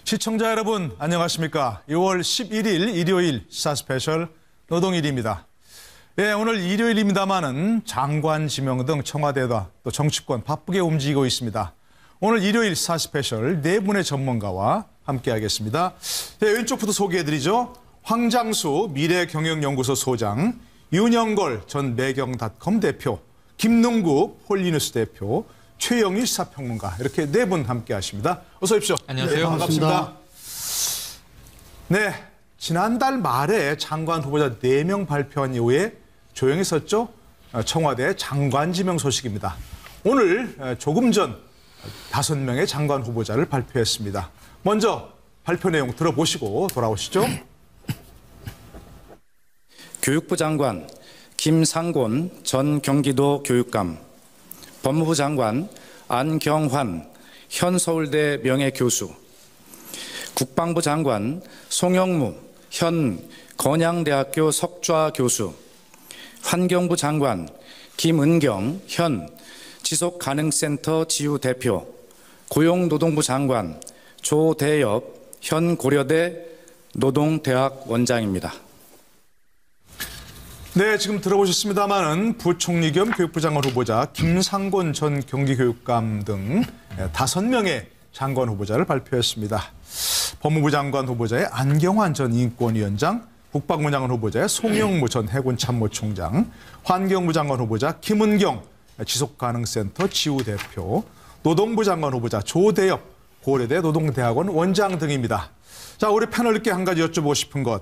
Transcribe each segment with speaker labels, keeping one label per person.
Speaker 1: 시청자 여러분 안녕하십니까. 6월 11일 일요일 시사 스페셜 노동일입니다. 네, 오늘 일요일입니다마는 장관 지명 등 청와대와 또 정치권 바쁘게 움직이고 있습니다. 오늘 일요일 시사 스페셜 네 분의 전문가와 함께하겠습니다. 네, 왼쪽부터 소개해드리죠. 황장수 미래경영연구소 소장, 윤영걸 전 매경닷컴 대표, 김능국 홀리뉴스 대표, 최영일 시사평론가, 이렇게 네 분 함께 하십니다. 어서 오십시오.
Speaker 2: 안녕하세요.
Speaker 1: 네, 반갑습니다. 네, 지난달 말에 장관 후보자 4명 발표한 이후에 조용히 섰죠. 청와대 장관 지명 소식입니다. 오늘 조금 전 5명의 장관 후보자를 발표했습니다. 먼저 발표 내용 들어보시고 돌아오시죠.
Speaker 3: 교육부 장관 김상곤 전 경기도 교육감, 법무부 장관 안경환 현 서울대 명예교수, 국방부 장관 송영무 현 건양대학교 석좌 교수, 환경부 장관 김은경 현 지속가능센터 지우 대표, 고용노동부 장관 조대엽 현 고려대 노동대학 원장입니다.
Speaker 1: 네, 지금 들어보셨습니다마는 부총리 겸 교육부 장관 후보자 김상곤 전 경기교육감 등 5명의 장관 후보자를 발표했습니다. 법무부 장관 후보자의 안경환 전 인권위원장, 국방부 장관 후보자의 송영무 전 해군참모총장, 환경부 장관 후보자 김은경 지속가능센터 지우 대표, 노동부 장관 후보자 조대엽 고려대 노동대학원 원장 등입니다. 자, 우리 패널께 한 가지 여쭤보고 싶은 것.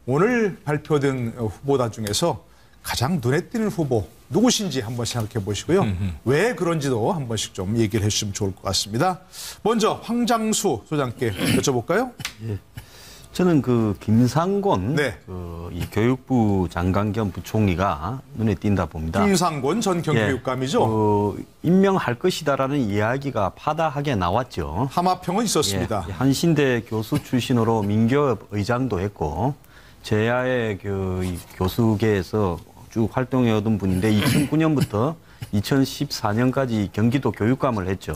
Speaker 1: 오늘 발표된 후보다 중에서 가장 눈에 띄는 후보 누구신지 한번 생각해 보시고요. 왜 그런지도 한 번씩 좀 얘기를 해주시면 좋을 것 같습니다. 먼저 황장수 소장께 여쭤볼까요?
Speaker 4: 예. 저는 김상곤
Speaker 1: 네.
Speaker 4: 이 교육부 장관 겸 부총리가 눈에 띈다 봅니다.
Speaker 1: 김상곤 전 경기교육감이죠.
Speaker 4: 임명할 것이다라는 이야기가 파다하게 나왔죠.
Speaker 1: 하마평은 있었습니다.
Speaker 4: 예. 한신대 교수 출신으로 민교협 의장도 했고 제야의 교수계에서 쭉 활동해오던 분인데 2009년부터 2014년까지 경기도 교육감을 했죠.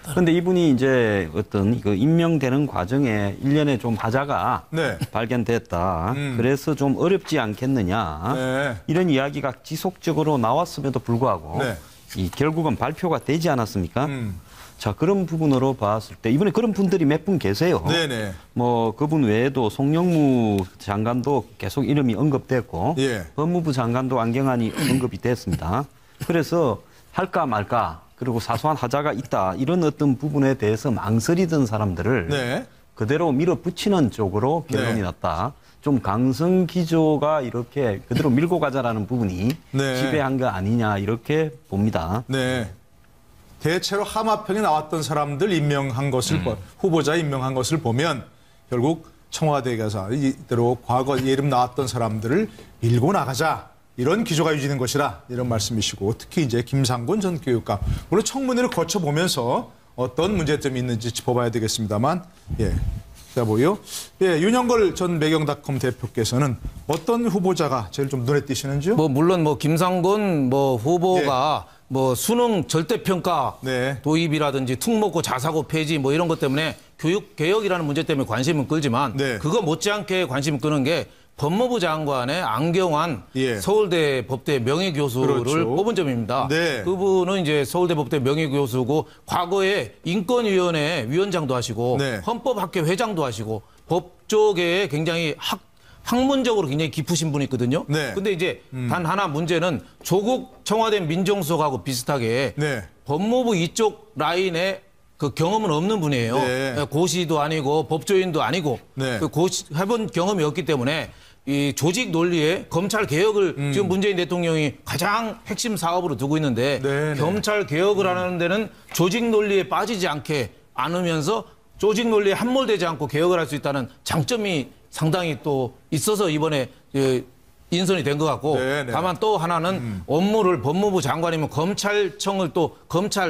Speaker 4: 그런데 이분이 이제 어떤 임명되는 과정에 일련의 좀 하자가 발견됐다. 그래서 좀 어렵지 않겠느냐. 이런 이야기가 지속적으로 나왔음에도 불구하고 결국은 발표가 되지 않았습니까? 자, 그런 부분으로 봤을 때 이번에 그런 분들이 몇 분 계세요.
Speaker 1: 네네.
Speaker 4: 그분 외에도 송영무 장관도 계속 이름이 언급됐고 법무부 장관도 안경환이 언급이 됐습니다. 그래서 할까 말까 그리고 사소한 하자가 있다 이런 어떤 부분에 대해서 망설이던 사람들을 그대로 밀어붙이는 쪽으로 결론이 났다. 좀 강성 기조가 이렇게 그대로 밀고 가자라는 부분이 지배한 거 아니냐 이렇게 봅니다.
Speaker 1: 네. 대체로 하마평에 나왔던 사람들 임명한 것을 후보자 임명한 것을 보면 결국 청와대에 가서 이대로 과거 이름 나왔던 사람들을 밀고 나가자 이런 기조가 유지된 것이라 이런 말씀이시고, 특히 이제 김상곤 전 교육감 물론 청문회를 거쳐 보면서 어떤 문제점이 있는지 짚어봐야 되겠습니다만 자 보여 윤영걸 전 매경닷컴 대표께서는 어떤 후보자가 제일 좀 눈에 띄시는지요?
Speaker 2: 물론 김상곤 후보가 수능 절대평가 도입이라든지 특목고 자사고 폐지 이런 것 때문에 교육 개혁이라는 문제 때문에 관심은 끌지만 그거 못지않게 관심 끄는 게 법무부 장관의 안경환 서울대 법대 명예교수를 뽑은 점입니다. 그분은 이제 서울대 법대 명예교수고 과거에 인권위원회 위원장도 하시고 헌법학회 회장도 하시고 법조계에 굉장히 학문적으로 굉장히 깊으신 분이거든요. 근데 이제 단 하나 문제는 조국 청와대 민정수석하고 비슷하게 법무부 이쪽 라인에 경험은 없는 분이에요. 고시도 아니고 법조인도 아니고 해본 경험이 없기 때문에 이 조직 논리에 검찰 개혁을 지금 문재인 대통령이 가장 핵심 사업으로 두고 있는데 검찰 개혁을 하는 데는 조직 논리에 빠지지 않으면서 조직 논리에 함몰되지 않고 개혁을 할 수 있다는 장점이 상당히 또 있어서 이번에 인선이 된 것 같고 다만 또 하나는 업무를 법무부 장관이면 검찰청을 또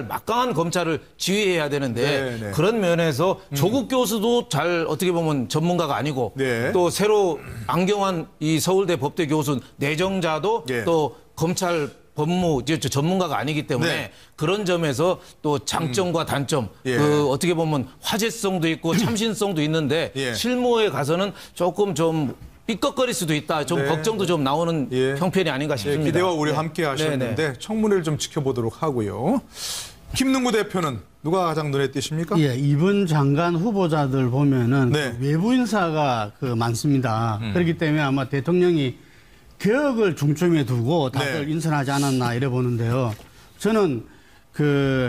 Speaker 2: 막강한 검찰을 지휘해야 되는데 그런 면에서 조국 교수도 잘 어떻게 보면 전문가가 아니고 또 새로 안경환 이 서울대 법대 교수 내정자도 또 검찰 법무 전문가가 아니기 때문에
Speaker 1: 네.
Speaker 2: 그런 점에서 또 장점과 단점,
Speaker 1: 예.
Speaker 2: 그 어떻게 보면 화제성도 있고 참신성도 있는데
Speaker 1: 예.
Speaker 2: 실무에 가서는 조금 좀 삐걱거릴 수도 있다. 좀
Speaker 1: 네.
Speaker 2: 걱정도 좀 나오는
Speaker 1: 예.
Speaker 2: 형편이 아닌가 싶습니다.
Speaker 1: 기대와 우리
Speaker 2: 네.
Speaker 1: 함께 하셨는데
Speaker 2: 네, 네.
Speaker 1: 청문회를 좀 지켜보도록 하고요. 김능구 대표는 누가 가장 눈에 띄십니까?
Speaker 5: 예, 이번 장관 후보자들 보면은
Speaker 1: 네.
Speaker 5: 그 외부 인사가 많습니다. 그렇기 때문에 아마 대통령이 개혁을 중점에 두고 다들
Speaker 1: 네.
Speaker 5: 인선하지 않았나 이래 보는데요. 저는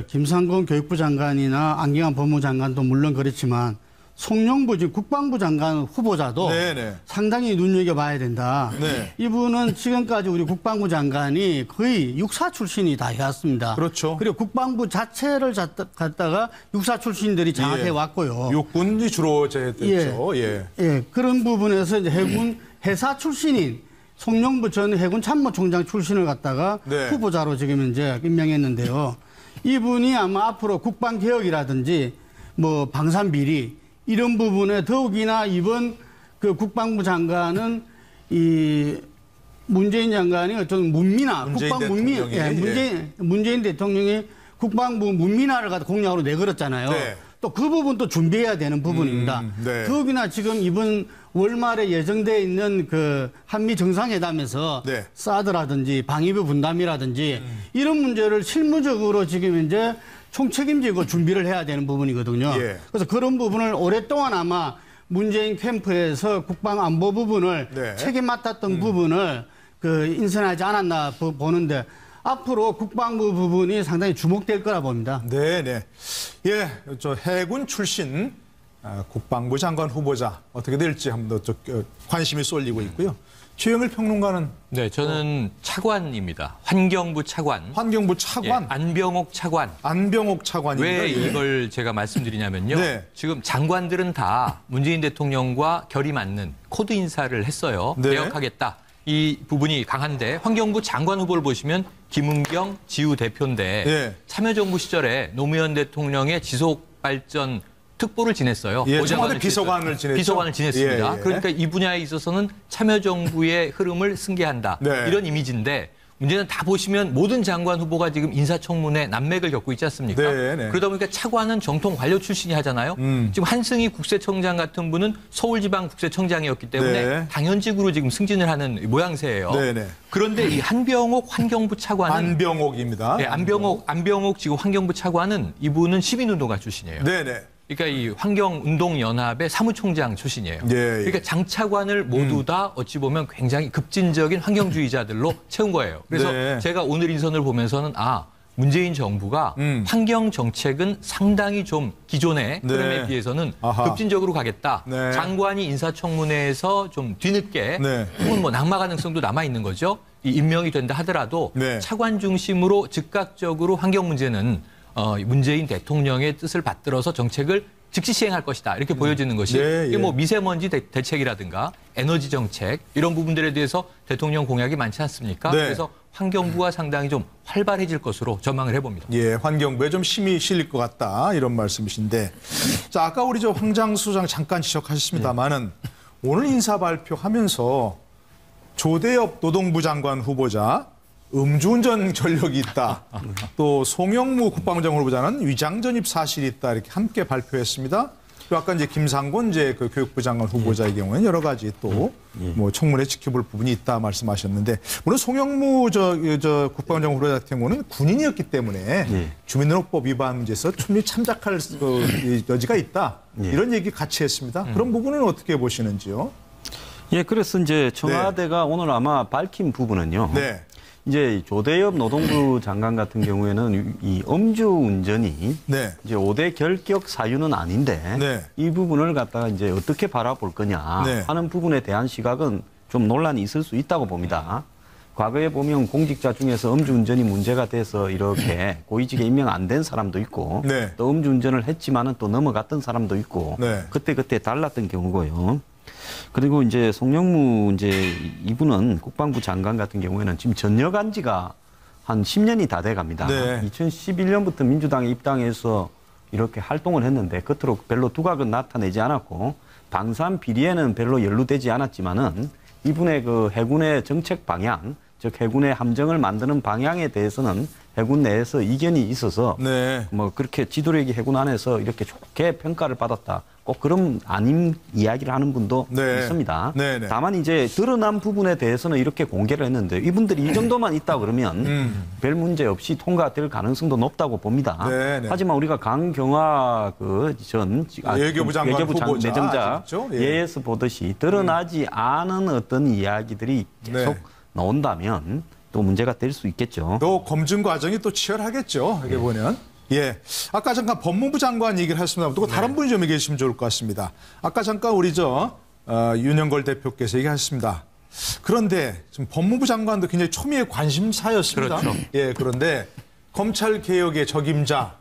Speaker 5: 김상곤 교육부 장관이나 안경환 법무장관도 물론 그렇지만 송영부 지금 국방부 장관 후보자도
Speaker 1: 네네.
Speaker 5: 상당히 눈여겨봐야 된다.
Speaker 1: 네.
Speaker 5: 이분은 지금까지 우리 국방부 장관이 거의 육사 출신이 다 해왔습니다.
Speaker 1: 그렇죠.
Speaker 5: 그리고 국방부 자체를 갖다가 육사 출신들이 장악해 왔고요.
Speaker 1: 육군이 주로 제했죠. 예.
Speaker 5: 예, 그런 부분에서 이제 해군 해사 출신인 송영부 전 해군 참모총장 출신을 갖다가
Speaker 1: 네.
Speaker 5: 후보자로 지금 이제 임명했는데요. 이분이 아마 앞으로 국방 개혁이라든지 뭐 방산 비리 이런 부분에 더욱이나 이번 국방부 장관은 이 문재인 장관이 어떤 문민화, 국방 문민, 문재인 대통령이 국방부 문민화를 갖다 공약으로 내걸었잖아요.
Speaker 1: 네.
Speaker 5: 또 그 부분 또 준비해야 되는 부분입니다.
Speaker 1: 네.
Speaker 5: 더욱이나 지금 이번 월말에 예정돼 있는 한미 정상회담에서
Speaker 1: 네.
Speaker 5: 사드라든지 방위비 분담이라든지 이런 문제를 실무적으로 지금 이제 총책임지고 준비를 해야 되는 부분이거든요.
Speaker 1: 예.
Speaker 5: 그래서 그런 부분을 오랫동안 아마 문재인 캠프에서 국방안보 부분을
Speaker 1: 네.
Speaker 5: 책임 맡았던 부분을 인선하지 않았나 보는데 앞으로 국방부 부분이 상당히 주목될 거라 봅니다.
Speaker 1: 네네. 예, 저 해군 출신 국방부 장관 후보자 어떻게 될지 한번 더 관심이 쏠리고 있고요. 최영일 평론가는
Speaker 6: 네, 저는 차관입니다. 환경부 차관.
Speaker 1: 환경부 차관.
Speaker 6: 예, 안병옥 차관.
Speaker 1: 안병옥 차관입니다.
Speaker 6: 왜
Speaker 1: 예.
Speaker 6: 이걸 제가 말씀드리냐면요.
Speaker 1: 네.
Speaker 6: 지금 장관들은 다 문재인 대통령과 결이 맞는 코드 인사를 했어요.
Speaker 1: 네.
Speaker 6: 개혁하겠다. 이 부분이 강한데 환경부 장관 후보를 보시면 김은경 지우 대표인데
Speaker 1: 예.
Speaker 6: 참여정부 시절에 노무현 대통령의 지속발전 특보를 지냈어요.
Speaker 1: 예,
Speaker 6: 보좌관을
Speaker 1: 청와대 비서관을 지냈죠.
Speaker 6: 비서관을 지냈습니다.
Speaker 1: 예, 예.
Speaker 6: 그러니까 이 분야에 있어서는 참여정부의 흐름을 승계한다.
Speaker 1: 네.
Speaker 6: 이런 이미지인데 문제는 다 보시면 모든 장관 후보가 지금 인사청문회 난맥을 겪고 있지 않습니까?
Speaker 1: 네, 네.
Speaker 6: 그러다 보니까 차관은 정통 관료 출신이 하잖아요. 지금 한승희 국세청장 같은 분은 서울지방국세청장이었기 때문에
Speaker 1: 네.
Speaker 6: 당연직으로 지금 승진을 하는 모양새예요.
Speaker 1: 네, 네.
Speaker 6: 그런데 이 한병옥 환경부 차관은
Speaker 1: 안병옥입니다.
Speaker 6: 네, 안병옥 지금 환경부 차관은 이분은 시민운동가 출신이에요.
Speaker 1: 네네.
Speaker 6: 그러니까 이 환경운동연합의 사무총장 출신이에요.
Speaker 1: 예, 예.
Speaker 6: 그러니까 장차관을 모두 다 어찌 보면 굉장히 급진적인 환경주의자들로 채운 거예요. 그래서
Speaker 1: 네.
Speaker 6: 제가 오늘 인선을 보면서는 문재인 정부가 환경 정책은 상당히 좀 기존의
Speaker 1: 네.
Speaker 6: 흐름에 비해서는
Speaker 1: 아하.
Speaker 6: 급진적으로 가겠다.
Speaker 1: 네.
Speaker 6: 장관이 인사청문회에서 좀 뒤늦게
Speaker 1: 네.
Speaker 6: 혹은 뭐 낙마 가능성도 남아 있는 거죠. 이 임명이 된다 하더라도
Speaker 1: 네.
Speaker 6: 차관 중심으로 즉각적으로 환경 문제는 문재인 대통령의 뜻을 받들어서 정책을 즉시 시행할 것이다. 이렇게 보여지는 것이
Speaker 1: 네,
Speaker 6: 이게
Speaker 1: 예.
Speaker 6: 뭐 미세먼지 대책이라든가 에너지 정책 이런 부분들에 대해서 대통령 공약이 많지 않습니까?
Speaker 1: 네.
Speaker 6: 그래서 환경부가 상당히 좀 활발해질 것으로 전망을 해봅니다.
Speaker 1: 예, 환경부에 좀 힘이 실릴 것 같다 이런 말씀이신데, 자 아까 우리 황장수 소장 잠깐 지적하셨습니다만은 오늘 인사 발표하면서 조대엽 노동부 장관 후보자 음주운전 전력이 있다. 또 송영무 국방부 장관 후보자는 위장 전입 사실이 있다 이렇게 함께 발표했습니다. 또 아까 이제 김상곤 그 교육부 장관 후보자의 경우에는 여러 가지 또 뭐 청문회 지켜볼 부분이 있다 말씀하셨는데, 물론 송영무 국방부 장관 후보자 같은 경우는 군인이었기 때문에 주민등록법 위반 문제에서 충분히 참작할 여지가 있다. 이런 얘기 같이 했습니다. 그런 부분은 어떻게 보시는지요?
Speaker 4: 예, 그래서 이제 청와대가 오늘 아마 밝힌 부분은요.
Speaker 1: 네.
Speaker 4: 이제 조대엽 노동부 장관 같은 경우에는 이 음주운전이
Speaker 1: 네.
Speaker 4: 이제 5대 결격 사유는 아닌데
Speaker 1: 네.
Speaker 4: 이 부분을 갖다가 이제 어떻게 바라볼 거냐
Speaker 1: 네.
Speaker 4: 하는 부분에 대한 시각은 좀 논란이 있을 수 있다고 봅니다. 과거에 보면 공직자 중에서 음주운전이 문제가 돼서 이렇게 고위직에 임명 안 된 사람도 있고
Speaker 1: 네.
Speaker 4: 또 음주운전을 했지만은 또 넘어갔던 사람도 있고
Speaker 1: 네.
Speaker 4: 그때 달랐던 경우고요. 그리고 이제 송영무 이분은 국방부 장관 같은 경우에는 지금 전역한 지가 한 10년이 다 돼 갑니다.
Speaker 1: 네.
Speaker 4: 2011년부터 민주당에 입당해서 이렇게 활동을 했는데 겉으로 별로 두각은 나타내지 않았고 방산 비리에는 별로 연루되지 않았지만은 이분의 그 해군의 정책 방향 즉 해군의 함정을 만드는 방향에 대해서는 해군 내에서 이견이 있어서 뭐 그렇게 지도력이 해군 안에서 이렇게 좋게 평가를 받았다. 꼭 그런 아닌 이야기를 하는 분도 있습니다. 다만 이제 드러난 부분에 대해서는 이렇게 공개를 했는데 이분들이 이 정도만 있다 그러면 별 문제 없이 통과될 가능성도 높다고 봅니다. 하지만 우리가 강경화 전
Speaker 1: 외교부 장관 후보자
Speaker 4: 내정자 예에서 보듯이 드러나지 않은 어떤 이야기들이 계속 나온다면 또 문제가 될 수 있겠죠.
Speaker 1: 또 검증 과정이 또 치열하겠죠. 이렇게 보면. 예. 아까 잠깐 법무부 장관 얘기를 했습니다. 또 다른 분이 좀 얘기해 주시면 좋을 것 같습니다. 아까 잠깐 우리 윤영걸 대표께서 얘기하셨습니다. 그런데 지금 법무부 장관도 굉장히 초미의 관심사였습니다.
Speaker 6: 그렇죠.
Speaker 1: 예. 그런데 검찰 개혁의 적임자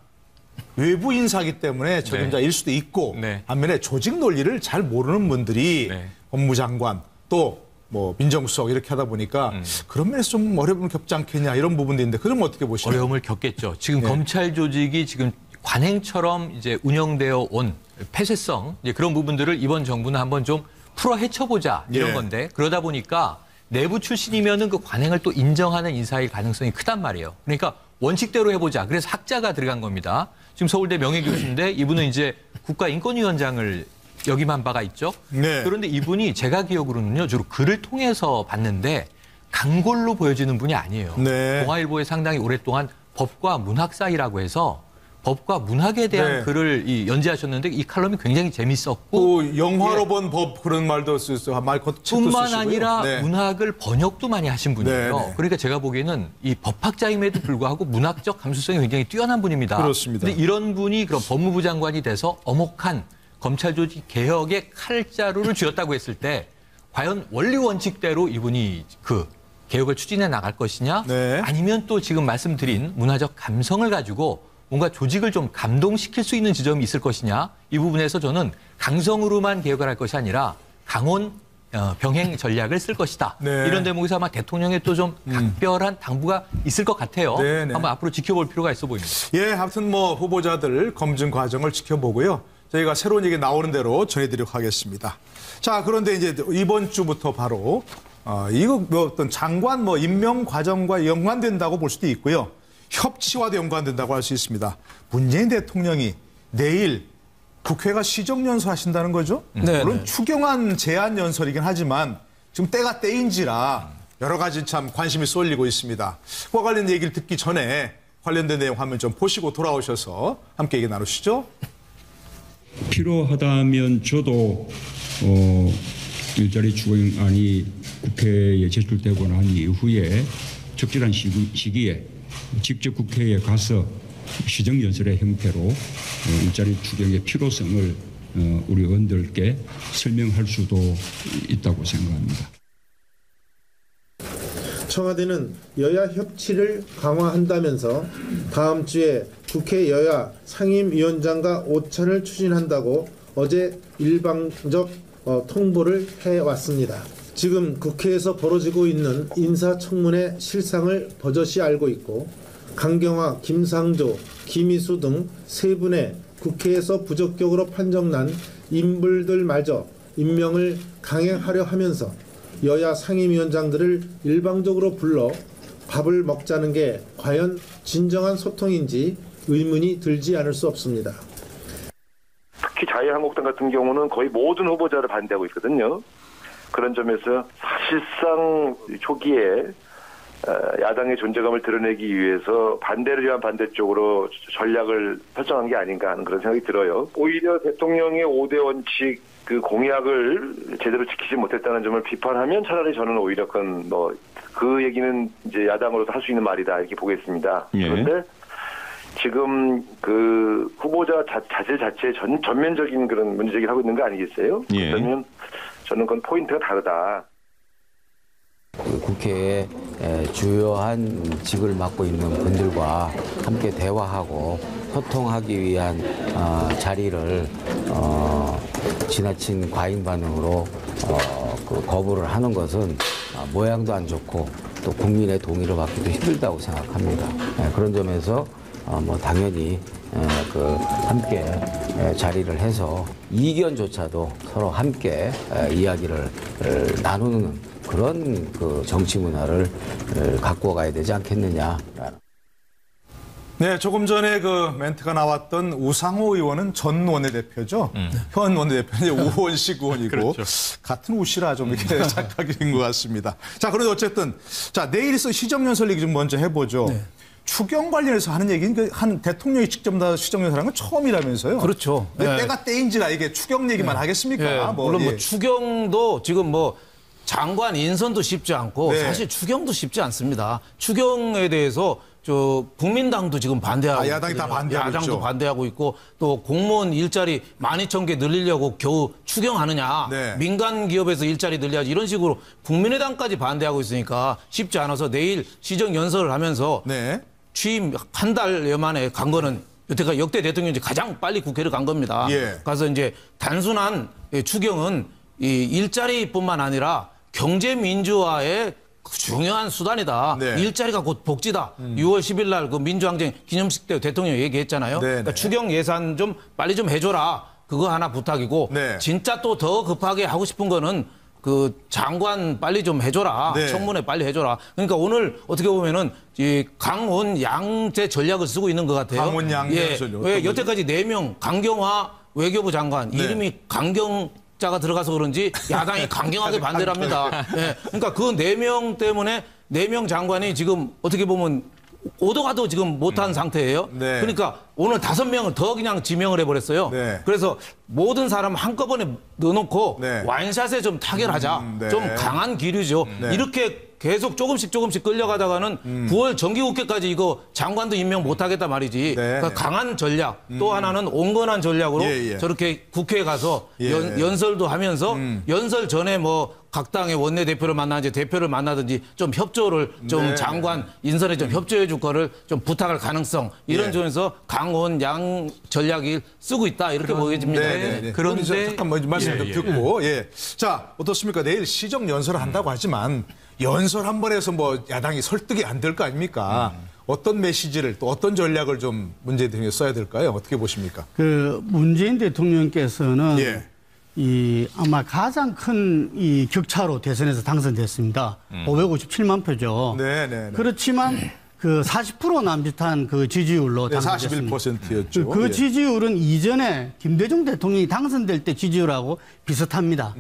Speaker 1: 외부 인사기 때문에 적임자일 수도 있고 반면에 조직 논리를 잘 모르는 분들이 법무부 장관 또 뭐 민정수석 이렇게 하다 보니까 그런 면에서 좀 어려움을 겪지 않겠냐 이런 부분도 있는데 그럼 어떻게 보시나요?
Speaker 6: 어려움을 겪겠죠. 지금 검찰 조직이 지금 관행처럼 이제 운영되어 온 폐쇄성 이제 그런 부분들을 이번 정부는 한번 좀 풀어 헤쳐보자 이런 건데 그러다 보니까 내부 출신이면은 그 관행을 또 인정하는 인사일 가능성이 크단 말이에요. 그러니까 원칙대로 해보자. 그래서 학자가 들어간 겁니다. 지금 서울대 명예교수인데 이분은 이제 국가인권위원장을 역임한 바가 있죠. 그런데 이분이 제가 기억으로는요. 주로 글을 통해서 봤는데 강골로 보여지는 분이 아니에요. 동아일보에 상당히 오랫동안 법과 문학 사이라고 해서 법과 문학에 대한 글을 연재하셨는데 이 칼럼이 굉장히 재밌었고
Speaker 1: 또 영화로 본 법 그런 말도 쓰시고
Speaker 6: 뿐만 아니라 문학을 번역도 많이 하신 분이에요. 그러니까 제가 보기에는 이 법학자임에도 불구하고 문학적 감수성이 굉장히 뛰어난 분입니다.
Speaker 1: 그렇습니다.
Speaker 6: 그런데 이런 분이 그럼 법무부 장관이 돼서 엄혹한 검찰 조직 개혁의 칼자루를 쥐었다고 했을 때 과연 원리 원칙대로 이분이 그 개혁을 추진해 나갈 것이냐 아니면 또 지금 말씀드린 문화적 감성을 가지고 뭔가 조직을 좀 감동시킬 수 있는 지점이 있을 것이냐 이 부분에서 저는 강성으로만 개혁을 할 것이 아니라 강원 병행 전략을 쓸 것이다. 이런 대목에서 아마 대통령의 또 좀 각별한 당부가 있을 것 같아요. 한번 앞으로 지켜볼 필요가 있어 보입니다.
Speaker 1: 예, 아무튼 뭐 후보자들 검증 과정을 지켜보고요. 저희가 새로운 얘기 나오는 대로 전해드리도록 하겠습니다. 자, 그런데 이제 이번 주부터 바로 이거 뭐 어떤 장관 뭐 임명 과정과 연관된다고 볼 수도 있고요. 협치와도 연관된다고 할 수 있습니다. 문재인 대통령이 내일 국회가 시정연설 하신다는 거죠? 물론 추경안 제안 연설이긴 하지만 지금 때가 때인지라 여러 가지 참 관심이 쏠리고 있습니다. 그와 관련 얘기를 듣기 전에 관련된 내용 한번 좀 보시고 돌아오셔서 함께 얘기 나누시죠.
Speaker 7: 필요하다면 저도 일자리 추경안이 국회에 제출되고 난 이후에 적절한 시기에 직접 국회에 가서 시정연설의 형태로 일자리 추경의 필요성을 우리 의원들께 설명할 수도 있다고 생각합니다.
Speaker 8: 청와대는 여야 협치를 강화한다면서 다음 주에 국회 여야 상임위원장과 오찬을 추진한다고 어제 일방적 통보를 해왔습니다. 지금 국회에서 벌어지고 있는 인사청문회 실상을 버젓이 알고 있고 강경화, 김상조, 김희수 등 세 분의 국회에서 부적격으로 판정난 인물들마저 임명을 강행하려 하면서 여야 상임위원장들을 일방적으로 불러 밥을 먹자는 게 과연 진정한 소통인지 의문이 들지 않을 수 없습니다.
Speaker 9: 특히 자유한국당 같은 경우는 거의 모든 후보자를 반대하고 있거든요. 그런 점에서 사실상 초기에 야당의 존재감을 드러내기 위해서 반대를 위한 반대쪽으로 전략을 설정한 게 아닌가 하는 그런 생각이 들어요. 오히려 대통령의 5대 원칙 그 공약을 제대로 지키지 못했다는 점을 비판하면 차라리 저는 오히려 그 얘기는 이제 야당으로도 할 수 있는 말이다 이렇게 보겠습니다. 그런데 지금 그 후보자 자질 자체에 전면적인 그런 문제제기를 하고 있는 거 아니겠어요? 그러면 저는 그건 포인트가 다르다.
Speaker 10: 국회에 주요한 직을 맡고 있는 분들과 함께 대화하고 소통하기 위한 자리를 지나친 과잉 반응으로 거부를 하는 것은 모양도 안 좋고 또 국민의 동의를 받기도 힘들다고 생각합니다. 그런 점에서 당연히 함께 자리를 해서 이견조차도 서로 함께 이야기를 나누는 그런 그 정치 문화를 갖고 가야 되지 않겠느냐라는.
Speaker 1: 네, 조금 전에 그 멘트가 나왔던 우상호 의원은 전 원내대표죠. 현 원내대표는 우원식 의원이고
Speaker 6: 그렇죠.
Speaker 1: 같은 우시라 좀 이렇게 착각인 것 같습니다. 자, 그런데 어쨌든 자 내일 있을 시정연설 얘기 좀 먼저 해보죠.
Speaker 2: 네.
Speaker 1: 추경 관련해서 하는 얘기는 한 대통령이 직접 다 시정연설하는 건 처음이라면서요.
Speaker 2: 그렇죠.
Speaker 1: 네. 때가 때인지라 이게 추경 얘기만 하겠습니까?
Speaker 2: 네. 물론 뭐 추경도 지금 뭐 장관 인선도 쉽지 않고 사실 추경도 쉽지 않습니다. 추경에 대해서 저 국민당도 지금 반대하고
Speaker 1: 야당이 다 반대하고
Speaker 2: 야당도
Speaker 1: 있죠.
Speaker 2: 반대하고 있고 또 공무원 일자리 12,000개 늘리려고 겨우 추경하느냐. 민간 기업에서 일자리 늘려야지 이런 식으로 국민의당까지 반대하고 있으니까 쉽지 않아서 내일 시정 연설을 하면서 취임 한 달여 만에 간 거는 여태까지 역대 대통령이 가장 빨리 국회를 간 겁니다. 가서 이제 단순한 추경은 이 일자리뿐만 아니라 경제 민주화의 중요한 수단이다. 일자리가 곧 복지다. 6월 10일 날 그 민주항쟁 기념식 때 대통령이 얘기했잖아요. 그러니까 추경 예산 좀 빨리 좀 해줘라. 그거 하나 부탁이고 진짜 또 더 급하게 하고 싶은 거는 그 장관 빨리 좀 해줘라. 청문회 빨리 해줘라. 그러니까 오늘 어떻게 보면은 이 강원 양제 전략을 쓰고 있는 것 같아요.
Speaker 1: 강원 양제 전략.
Speaker 2: 왜 여태까지 4명 강경화 외교부 장관 이름이 강경자가 들어가서 그런지 야당이 강경하게 반대를 합니다. 그러니까 그 4명 때문에 4명 장관이 지금 어떻게 보면 오도가도 지금 못한 상태예요. 그러니까 오늘 5명을 더 그냥 지명을 해버렸어요. 그래서 모든 사람 한꺼번에 넣어놓고 와인샷에 좀 타결하자. 좀 강한 기류죠. 이렇게 계속 조금씩 끌려가다가는 9월 정기국회까지 이거 장관도 임명 못하겠다 말이지. 그러니까 강한 전략. 또 하나는 온건한 전략으로 저렇게 국회에 가서 연설도 하면서 연설 전에 뭐 각 당의 원내대표를 만나든지 대표를 만나든지 좀 협조를 좀 장관 인선에 좀 협조해 줄 거를 좀 부탁할 가능성 이런 점에서 강원 양 전략을 쓰고 있다 이렇게 보여집니다.
Speaker 1: 그런데 잠깐만 말씀 좀 듣고 자 어떻습니까? 내일 시정 연설을 한다고 하지만 연설 한 번에서 뭐 야당이 설득이 안 될 거 아닙니까? 어떤 메시지를 또 어떤 전략을 좀 문재인 대통령이 써야 될까요? 어떻게 보십니까?
Speaker 5: 그 문재인 대통령께서는 이 아마 가장 큰 이 격차로 대선에서 당선됐습니다. 557만 표죠. 그렇지만 그 40% 남짓한 그 지지율로 당선됐습니다.
Speaker 1: 41%였죠.
Speaker 5: 그 지지율은 이전에 김대중 대통령이 당선될 때 지지율하고 비슷합니다.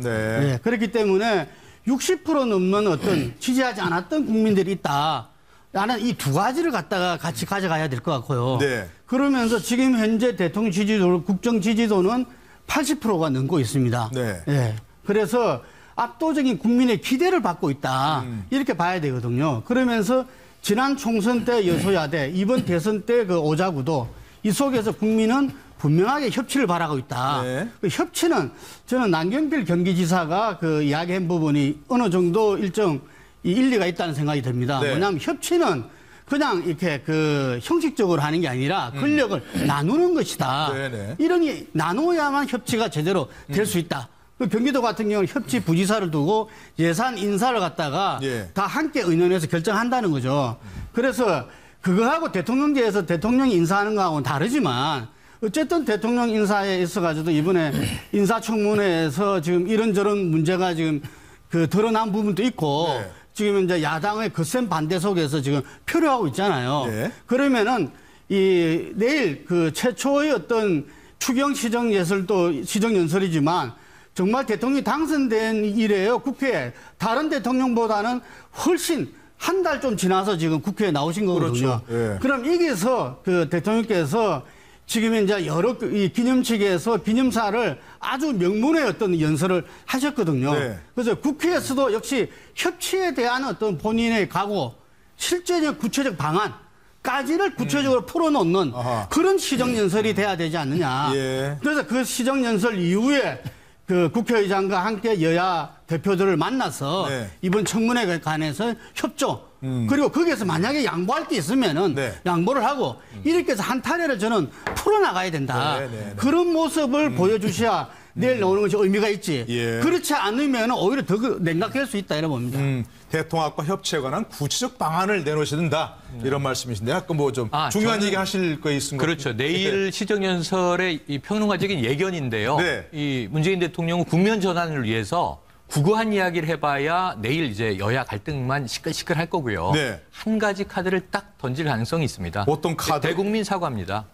Speaker 5: 그렇기 때문에 60% 넘는 어떤 지지하지 않았던 국민들이 있다. 나는 이 두 가지를 갖다가 같이 가져가야 될 것 같고요. 그러면서 지금 현재 대통령 지지도, 국정 지지도는 80%가 넘고 있습니다. 그래서 압도적인 국민의 기대를 받고 있다. 이렇게 봐야 되거든요. 그러면서 지난 총선 때 여소야대, 이번 대선 때 그 오자구도 이 속에서 국민은 분명하게 협치를 바라고 있다. 그 협치는 저는 남경필 경기지사가 그 이야기한 부분이 어느 정도 일정 일리가 있다는 생각이 듭니다. 뭐냐면 협치는 그냥 이렇게 그 형식적으로 하는 게 아니라 권력을 나누는 것이다. 이런 나눠야만 협치가 제대로 될 수 있다. 그 경기도 같은 경우는 협치 부지사를 두고 예산 인사를 갖다가 다 함께 의논해서 결정한다는 거죠. 그래서 그거하고 대통령제에서 대통령이 인사하는 거하고는 다르지만 어쨌든 대통령 인사에 있어가지고 이번에 인사청문회에서 지금 이런저런 문제가 지금 그 드러난 부분도 있고 지금 이제 야당의 거센 반대 속에서 지금 표류하고 있잖아요. 그러면은 이 내일 그 최초의 어떤 추경 시정 예설도 시정 연설이지만 정말 대통령이 당선된 이래요. 국회에 다른 대통령보다는 훨씬 한 달 좀 지나서 지금 국회에 나오신 거거든요. 그럼 여기서 그 대통령께서 지금 이제 여러 이 기념식에서 기념사를 아주 명문의 어떤 연설을 하셨거든요. 그래서 국회에서도 역시 협치에 대한 어떤 본인의 각오, 실제적 구체적 방안까지를 구체적으로 풀어놓는 그런 시정연설이 돼야 되지 않느냐. 그래서 그 시정연설 이후에 그 국회의장과 함께 여야 대표들을 만나서 이번 청문회에 관해서 협조 그리고 거기에서 만약에 양보할 게 있으면은 양보를 하고 이렇게 해서 한 타례를 저는 풀어나가야 된다. 그런 모습을 보여주셔야 내일 나오는 것이 의미가 있지. 그렇지 않으면 오히려 더 냉각할 수 있다 이런 봅니다.
Speaker 1: 대통합과 협치에 관한 구체적 방안을 내놓으셔야 된다. 이런 말씀이신데 아까 뭐 좀 중요한 얘기 하실 거 있은 거
Speaker 6: 그렇죠. 내일 시정연설의 이 평론가적인 예견인데요. 이 문재인 대통령은 국면 전환을 위해서 구구한 이야기를 해봐야 내일 이제 여야 갈등만 시끌시끌할 거고요.
Speaker 1: 네.
Speaker 6: 한 가지 카드를 딱 던질 가능성이 있습니다.
Speaker 1: 어떤 카드?
Speaker 6: 대국민 사과입니다.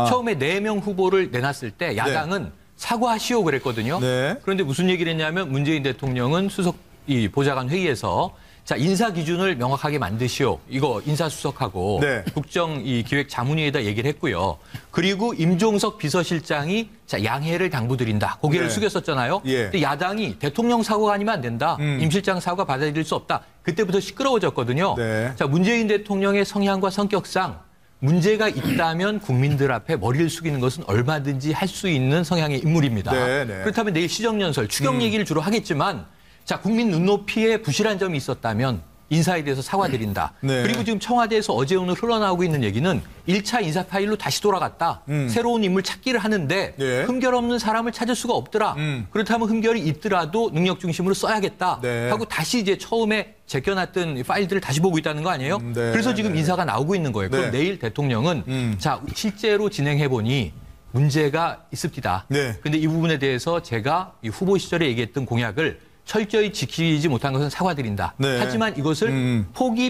Speaker 6: 처음에 4명 후보를 내놨을 때 야당은 사과하시오 그랬거든요.
Speaker 1: 네.
Speaker 6: 그런데 무슨 얘기를 했냐면 문재인 대통령은 수석 보좌관 회의에서 자, 인사 기준을 명확하게 만드시오. 이거 인사수석하고
Speaker 1: 네.
Speaker 6: 국정 기획 자문위에다 얘기를 했고요. 그리고 임종석 비서실장이 자, 양해를 당부드린다. 고개를
Speaker 1: 네.
Speaker 6: 숙였었잖아요.
Speaker 1: 예.
Speaker 6: 근데 야당이 대통령 사고가 아니면 안 된다. 임 실장 사고가 받아들일 수 없다. 그때부터 시끄러워졌거든요.
Speaker 1: 네.
Speaker 6: 자, 문재인 대통령의 성향과 성격상 문제가 있다면 국민들 앞에 머리를 숙이는 것은 얼마든지 할 수 있는 성향의 인물입니다.
Speaker 1: 네, 네.
Speaker 6: 그렇다면 내일 시정연설, 추경 얘기를 주로 하겠지만 자, 국민 눈높이에 부실한 점이 있었다면 인사에 대해서 사과드린다.
Speaker 1: 네.
Speaker 6: 그리고 지금 청와대에서 어제 오늘 흘러나오고 있는 얘기는 1차 인사 파일로 다시 돌아갔다. 새로운 인물 찾기를 하는데
Speaker 1: 네.
Speaker 6: 흠결 없는 사람을 찾을 수가 없더라. 그렇다면 흠결이 있더라도 능력 중심으로 써야겠다.
Speaker 1: 네.
Speaker 6: 하고 다시 이제 처음에 제껴놨던 파일들을 다시 보고 있다는 거 아니에요?
Speaker 1: 네.
Speaker 6: 그래서 지금 인사가 나오고 있는 거예요. 그럼
Speaker 1: 네.
Speaker 6: 내일 대통령은 자, 실제로 진행해보니 문제가 있습니다.
Speaker 1: 네.
Speaker 6: 근데 이 부분에 대해서 제가 이 후보 시절에 얘기했던 공약을 철저히 지키지 못한 것은 사과드린다.
Speaker 1: 네.
Speaker 6: 하지만 이것을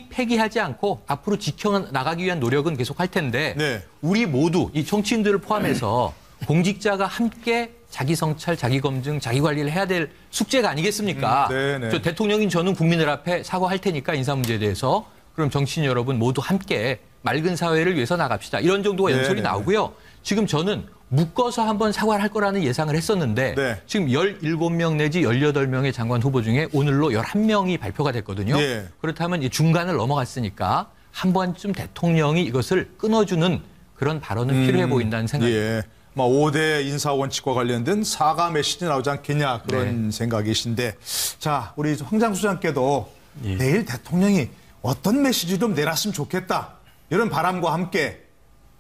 Speaker 6: 폐기하지 않고 앞으로 지켜나가기 위한 노력은 계속 할 텐데
Speaker 1: 네.
Speaker 6: 우리 모두 이 정치인들을 포함해서 공직자가 함께 자기 성찰, 자기 검증, 자기 관리를 해야 될 숙제가 아니겠습니까?
Speaker 1: 네네.
Speaker 6: 저 대통령인 저는 국민들 앞에 사과할 테니까 인사 문제에 대해서 그럼 정치인 여러분 모두 함께 맑은 사회를 위해서 나갑시다. 이런 정도가 연설이
Speaker 1: 네네.
Speaker 6: 나오고요. 지금 저는 묶어서 한번 사과를 할 거라는 예상을 했었는데
Speaker 1: 네.
Speaker 6: 지금 17명 내지 18명의 장관 후보 중에 오늘로 11명이 발표가 됐거든요.
Speaker 1: 네.
Speaker 6: 그렇다면 이 중간을 넘어갔으니까 한 번쯤 대통령이 이것을 끊어주는 그런 발언은 필요해 보인다는 생각이
Speaker 1: 예. 5대 인사 원칙과 관련된 사과 메시지 나오지 않겠냐 그런 생각이신데 자 우리 황장 수장께도 내일 대통령이 어떤 메시지 좀 내놨으면 좋겠다 이런 바람과 함께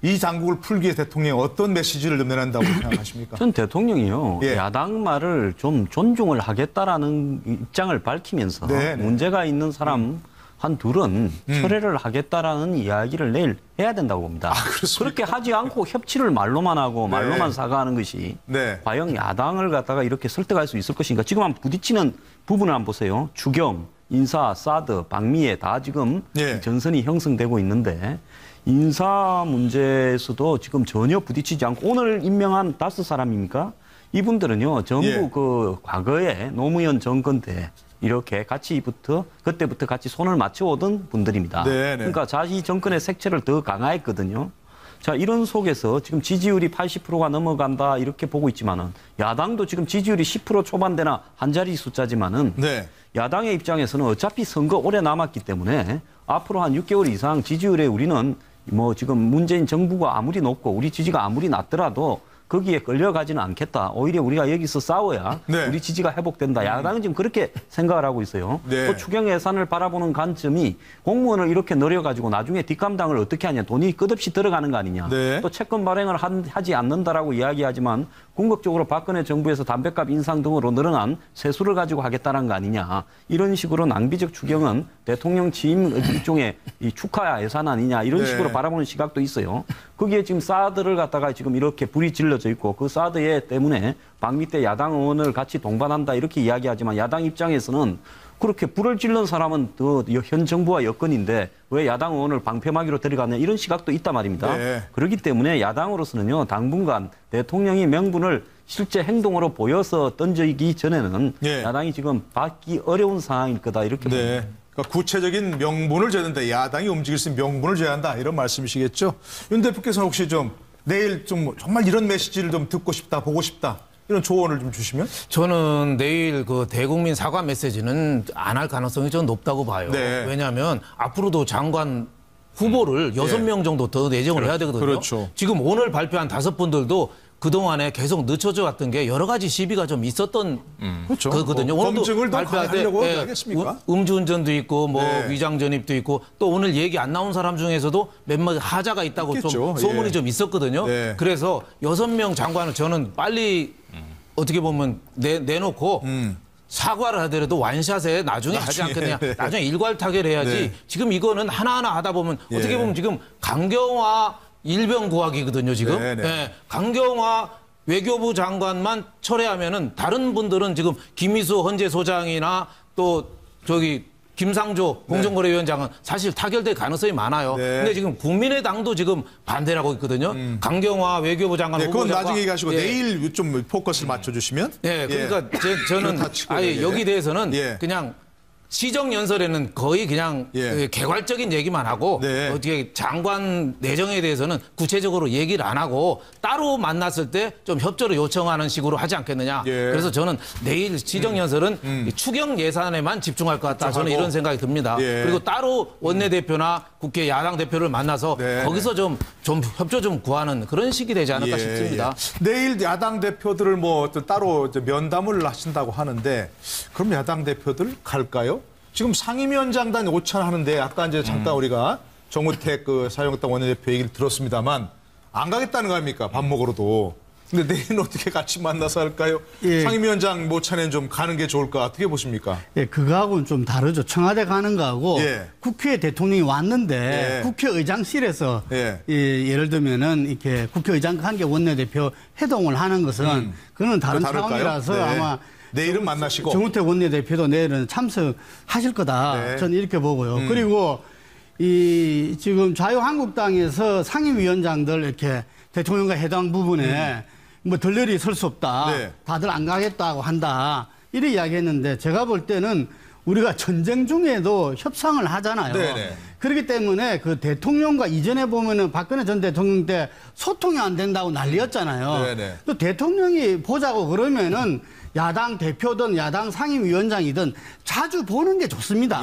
Speaker 1: 이 장국을 풀기 위해 대통령이 어떤 메시지를 좀 내놓는다고 생각하십니까?
Speaker 4: 전 대통령이요.
Speaker 1: 예.
Speaker 4: 야당 말을 좀 존중을 하겠다라는 입장을 밝히면서
Speaker 1: 네, 네.
Speaker 4: 문제가 있는 사람 한 둘은 철회를 하겠다라는 이야기를 내일 해야 된다고 봅니다.
Speaker 1: 그렇습니까?
Speaker 4: 그렇게 하지 않고 협치를 말로만 하고
Speaker 1: 네.
Speaker 4: 말로만 사과하는 것이
Speaker 1: 네.
Speaker 4: 과연 야당을 갖다가 이렇게 설득할 수 있을 것인가. 지금 한번 부딪히는 부분을 한번 보세요. 추경, 인사, 사드, 방미에 다 지금
Speaker 1: 예.
Speaker 4: 전선이 형성되고 있는데 인사 문제에서도 지금 전혀 부딪히지 않고 오늘 임명한 5사람입니까? 이분들은요 전부
Speaker 1: 예.
Speaker 4: 그 과거에 노무현 정권 때 이렇게 그때부터 같이 손을 맞춰오던 분들입니다.
Speaker 1: 네네.
Speaker 4: 그러니까 자기 정권의 색채를 더 강화했거든요. 자, 이런 속에서 지금 지지율이 80%가 넘어간다 이렇게 보고 있지만은 야당도 지금 지지율이 10% 초반대나 한 자리 숫자지만은
Speaker 1: 네.
Speaker 4: 야당의 입장에서는 어차피 선거 오래 남았기 때문에 앞으로 한 6개월 이상 지지율에 우리는 뭐 지금 문재인 정부가 아무리 높고 우리 지지가 아무리 낮더라도 거기에 끌려가지는 않겠다. 오히려 우리가 여기서 싸워야
Speaker 1: 네.
Speaker 4: 우리 지지가 회복된다. 야당은 지금 그렇게 생각을 하고 있어요.
Speaker 1: 네.
Speaker 4: 또 추경 예산을 바라보는 관점이 공무원을 이렇게 늘려가지고 나중에 뒷감당을 어떻게 하냐. 돈이 끝없이 들어가는 거 아니냐.
Speaker 1: 네.
Speaker 4: 또 채권 발행을 하지 않는다라고 이야기하지만 궁극적으로 박근혜 정부에서 담배값 인상 등으로 늘어난 세수를 가지고 하겠다는 거 아니냐. 이런 식으로 낭비적 추경은 대통령 취임 일종의 이 축하 예산 아니냐. 이런
Speaker 1: 네.
Speaker 4: 식으로 바라보는 시각도 있어요. 거기에 지금 사드를 갖다가 지금 이렇게 불이 질러져 있고 그 사드에 때문에 방미 때 야당 의원을 같이 동반한다 이렇게 이야기하지만 야당 입장에서는 그렇게 불을 질른 사람은 현 정부와 여건인데 왜 야당 의원을 방패막이로 데려가냐 이런 시각도 있단 말입니다.
Speaker 1: 네.
Speaker 4: 그렇기 때문에 야당으로서는요 당분간 대통령이 명분을 실제 행동으로 보여서 던지기 전에는
Speaker 1: 예.
Speaker 4: 야당이 지금 받기 어려운 상황일 거다 이렇게 봅니다.
Speaker 1: 네. 그러니까 구체적인 명분을 줘야 된다. 야당이 움직일 수 있는 명분을 줘야 한다. 이런 말씀이시겠죠. 윤 대표께서는 혹시 좀 내일 좀 정말 이런 메시지를 좀 듣고 싶다, 보고 싶다. 이런 조언을 좀 주시면?
Speaker 2: 저는 내일 그 대국민 사과 메시지는 안 할 가능성이 좀 높다고 봐요.
Speaker 1: 네.
Speaker 2: 왜냐하면 앞으로도 장관 후보를 6명 정도 더 내정을 해야 되거든요.
Speaker 1: 그렇죠.
Speaker 2: 지금 오늘 발표한 5분들도 그동안에 계속 늦춰져 왔던 게 여러 가지 시비가 좀 있었던
Speaker 1: 그렇죠.
Speaker 2: 거거든요.
Speaker 1: 뭐
Speaker 2: 오늘도
Speaker 1: 검증을 더
Speaker 2: 발표할 때
Speaker 1: 하려고 하겠습니까?
Speaker 2: 음주운전도 있고 뭐
Speaker 1: 네.
Speaker 2: 위장전입도 있고 또 오늘 얘기 안 나온 사람 중에서도 몇몇 하자가 있다고
Speaker 1: 있겠죠.
Speaker 2: 좀 소문이
Speaker 1: 예.
Speaker 2: 좀 있었거든요.
Speaker 1: 네.
Speaker 2: 그래서 6명 장관을 저는 빨리 어떻게 보면 내놓고 사과를 하더라도 완샷에 나중에 하지 않겠느냐.
Speaker 1: 네.
Speaker 2: 나중에 일괄 타결해야지.
Speaker 1: 네.
Speaker 2: 지금 이거는 하나하나 하다 보면
Speaker 1: 예.
Speaker 2: 어떻게 보면 지금 강경화 일병 구하기거든요. 지금.
Speaker 1: 네, 네.
Speaker 2: 예, 강경화 외교부 장관만 철회하면은 다른 분들은 지금 김희수 헌재 소장이나 또 저기 김상조 공정거래위원장은 사실 타결될 가능성이 많아요. 근데 지금 국민의당도 지금 반대를 하고 있거든요. 강경화 외교부 장관
Speaker 1: 그건
Speaker 2: 후보자가
Speaker 1: 나중에 얘기하시고 내일 좀 포커스를 맞춰주시면.
Speaker 2: 그러니까 저는 아예 여기 대해서는 그냥 시정연설에는 거의 그냥 개괄적인 얘기만 하고 어떻게 장관 내정에 대해서는 구체적으로 얘기를 안 하고 따로 만났을 때 좀 협조를 요청하는 식으로 하지 않겠느냐. 그래서 저는 내일 시정연설은 추경 예산에만 집중할 것 같다. 저는 이런 생각이 듭니다. 그리고 따로 원내대표나 국회 야당 대표를 만나서 거기서 좀 협조 좀 구하는 그런 식이 되지 않을까 싶습니다.
Speaker 1: 내일 야당 대표들을 뭐 따로 면담을 하신다고 하는데 그럼 야당 대표들 갈까요? 지금 상임위원장단 오찬하는데 아까 이제 잠깐 우리가 정우택 그 자유한국당 원내대표 얘기를 들었습니다만 안 가겠다는 거 아닙니까? 밥 먹으러도. 근데 내일은 어떻게 같이 만나서 할까요? 상임위원장 모찬에는 좀 가는 게 좋을까? 어떻게 보십니까?
Speaker 5: 그거하고는 좀 다르죠. 청와대 가는 거하고 국회에 대통령이 왔는데 국회의장실에서 예를 들면은 이렇게 국회의장과 함께 원내대표 회동을 하는 것은 그거는 다른 차원이라서 아마
Speaker 1: 내일은 만나시고
Speaker 5: 정우택 원내대표도 내일은 참석하실 거다. 저는 이렇게 보고요. 그리고 이 지금 자유한국당에서 상임위원장들 이렇게 대통령과 해당 부분에 뭐 들러리 설 수 없다. 다들 안 가겠다고 한다. 이렇게 이야기했는데 제가 볼 때는 우리가 전쟁 중에도 협상을 하잖아요. 그렇기 때문에 그 대통령과 이전에 보면은 박근혜 전 대통령 때 소통이 안 된다고 난리였잖아요. 또 대통령이 보자고 그러면은 야당 대표든 야당 상임위원장이든 자주 보는 게 좋습니다.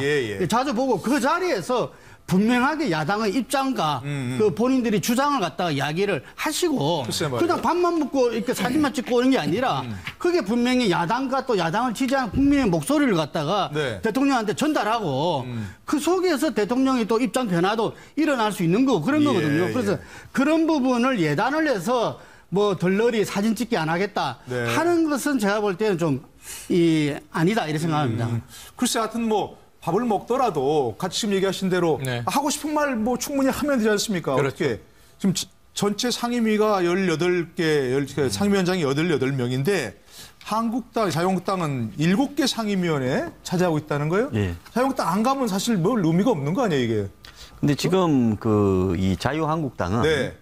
Speaker 5: 자주 보고 그 자리에서 분명하게 야당의 입장과 그 본인들이 주장을 갖다가 이야기를 하시고 그냥 밥만 먹고 이렇게 사진만 찍고 오는 게 아니라 그게 분명히 야당과 또 야당을 지지하는 국민의 목소리를 갖다가 대통령한테 전달하고 그 속에서 대통령이 또 입장 변화도 일어날 수 있는 거고 그런 거거든요. 그래서 그런 부분을 예단을 해서 뭐 덜러리 사진 찍기 안 하겠다 하는 것은 제가 볼 때는 좀 아니다 이렇게 생각합니다.
Speaker 1: 글쎄 하여튼 뭐 밥을 먹더라도 같이 지금 얘기하신 대로 하고 싶은 말 뭐 충분히 하면 되지 않습니까? 어떻게 지금 전체 상임위가 18개, 상임위원장이 18명인데 한국당, 자유한국당은 7개 상임위원회 차지하고 있다는 거예요? 자유한국당 안 가면 사실 뭐 의미가 없는 거 아니에요, 이게?
Speaker 4: 근데 지금 이 자유한국당은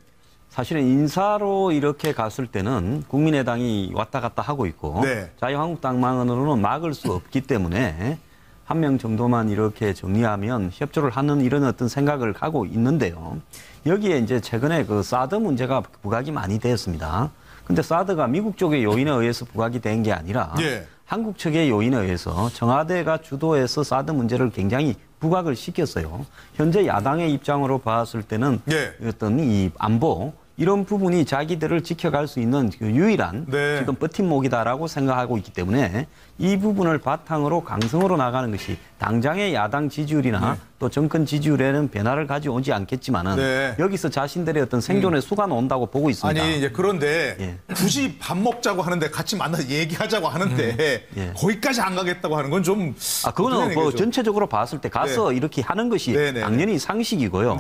Speaker 4: 사실은 인사로 이렇게 갔을 때는 국민의당이 왔다 갔다 하고 있고 자유한국당만으로는 막을 수 없기 때문에 한 명 정도만 이렇게 정리하면 협조를 하는 이런 어떤 생각을 하고 있는데요. 여기에 이제 최근에 그 사드 문제가 부각이 많이 되었습니다. 근데 사드가 미국 쪽의 요인에 의해서 부각이 된 게 아니라 한국 측의 요인에 의해서 청와대가 주도해서 사드 문제를 굉장히 부각을 시켰어요. 현재 야당의 입장으로 봤을 때는 어떤 이 안보 이런 부분이 자기들을 지켜갈 수 있는 그 유일한 지금 버팀목이다라고 생각하고 있기 때문에 이 부분을 바탕으로 강성으로 나가는 것이 당장의 야당 지지율이나 또 정권 지지율에는 변화를 가져오지 않겠지만은 여기서 자신들의 어떤 생존의 수가 온다고 보고 있습니다.
Speaker 1: 아니 이제 그런데 굳이 밥 먹자고 하는데 같이 만나서 얘기하자고 하는데 거기까지 안 가겠다고 하는 건 좀
Speaker 4: 그거는 뭐 전체적으로 봤을 때 가서 이렇게 하는 것이 당연히 상식이고요.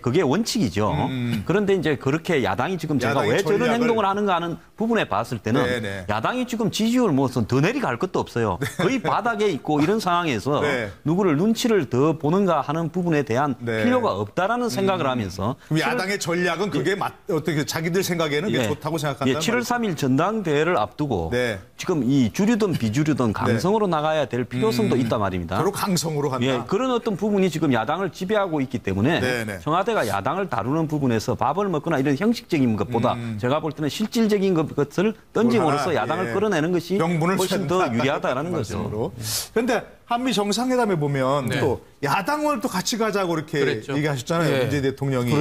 Speaker 4: 그게 원칙이죠. 그런데 이제 그렇게 야당이 지금 제가 왜 저런 행동을 하는가 하는 부분에 봤을 때는 야당이 지금 지지율 무슨 더 내려갈 것도 없어요. 거의 바닥에 있고 이런 상황에서 누구를 눈치를 더 보는가 하는 부분에 대한 필요가 없다라는 생각을 하면서
Speaker 1: 그럼 야당의 전략은 그게 어떻게 자기들 생각에는 그게 좋다고 생각한다는
Speaker 4: 7월 3일 전당대회를 앞두고 지금 이 주류든 비주류든 강성으로 나가야 될 필요성도 있단 말입니다.
Speaker 1: 바로 강성으로 간다.
Speaker 4: 그런 어떤 부분이 지금 야당을 지배하고 있기 때문에 청와대가 야당을 다루는 부분에서 밥을 먹거나 이런 형식적인 것보다 제가 볼 때는 실질적인 것을 던짐으로써 야당을 끌어내는 것이 훨씬 더 유리하다라는 거죠.
Speaker 1: 그런데 한미 정상회담에 보면 또 야당을 또 같이 가자고 이렇게 얘기하셨잖아요. 문재인 대통령이.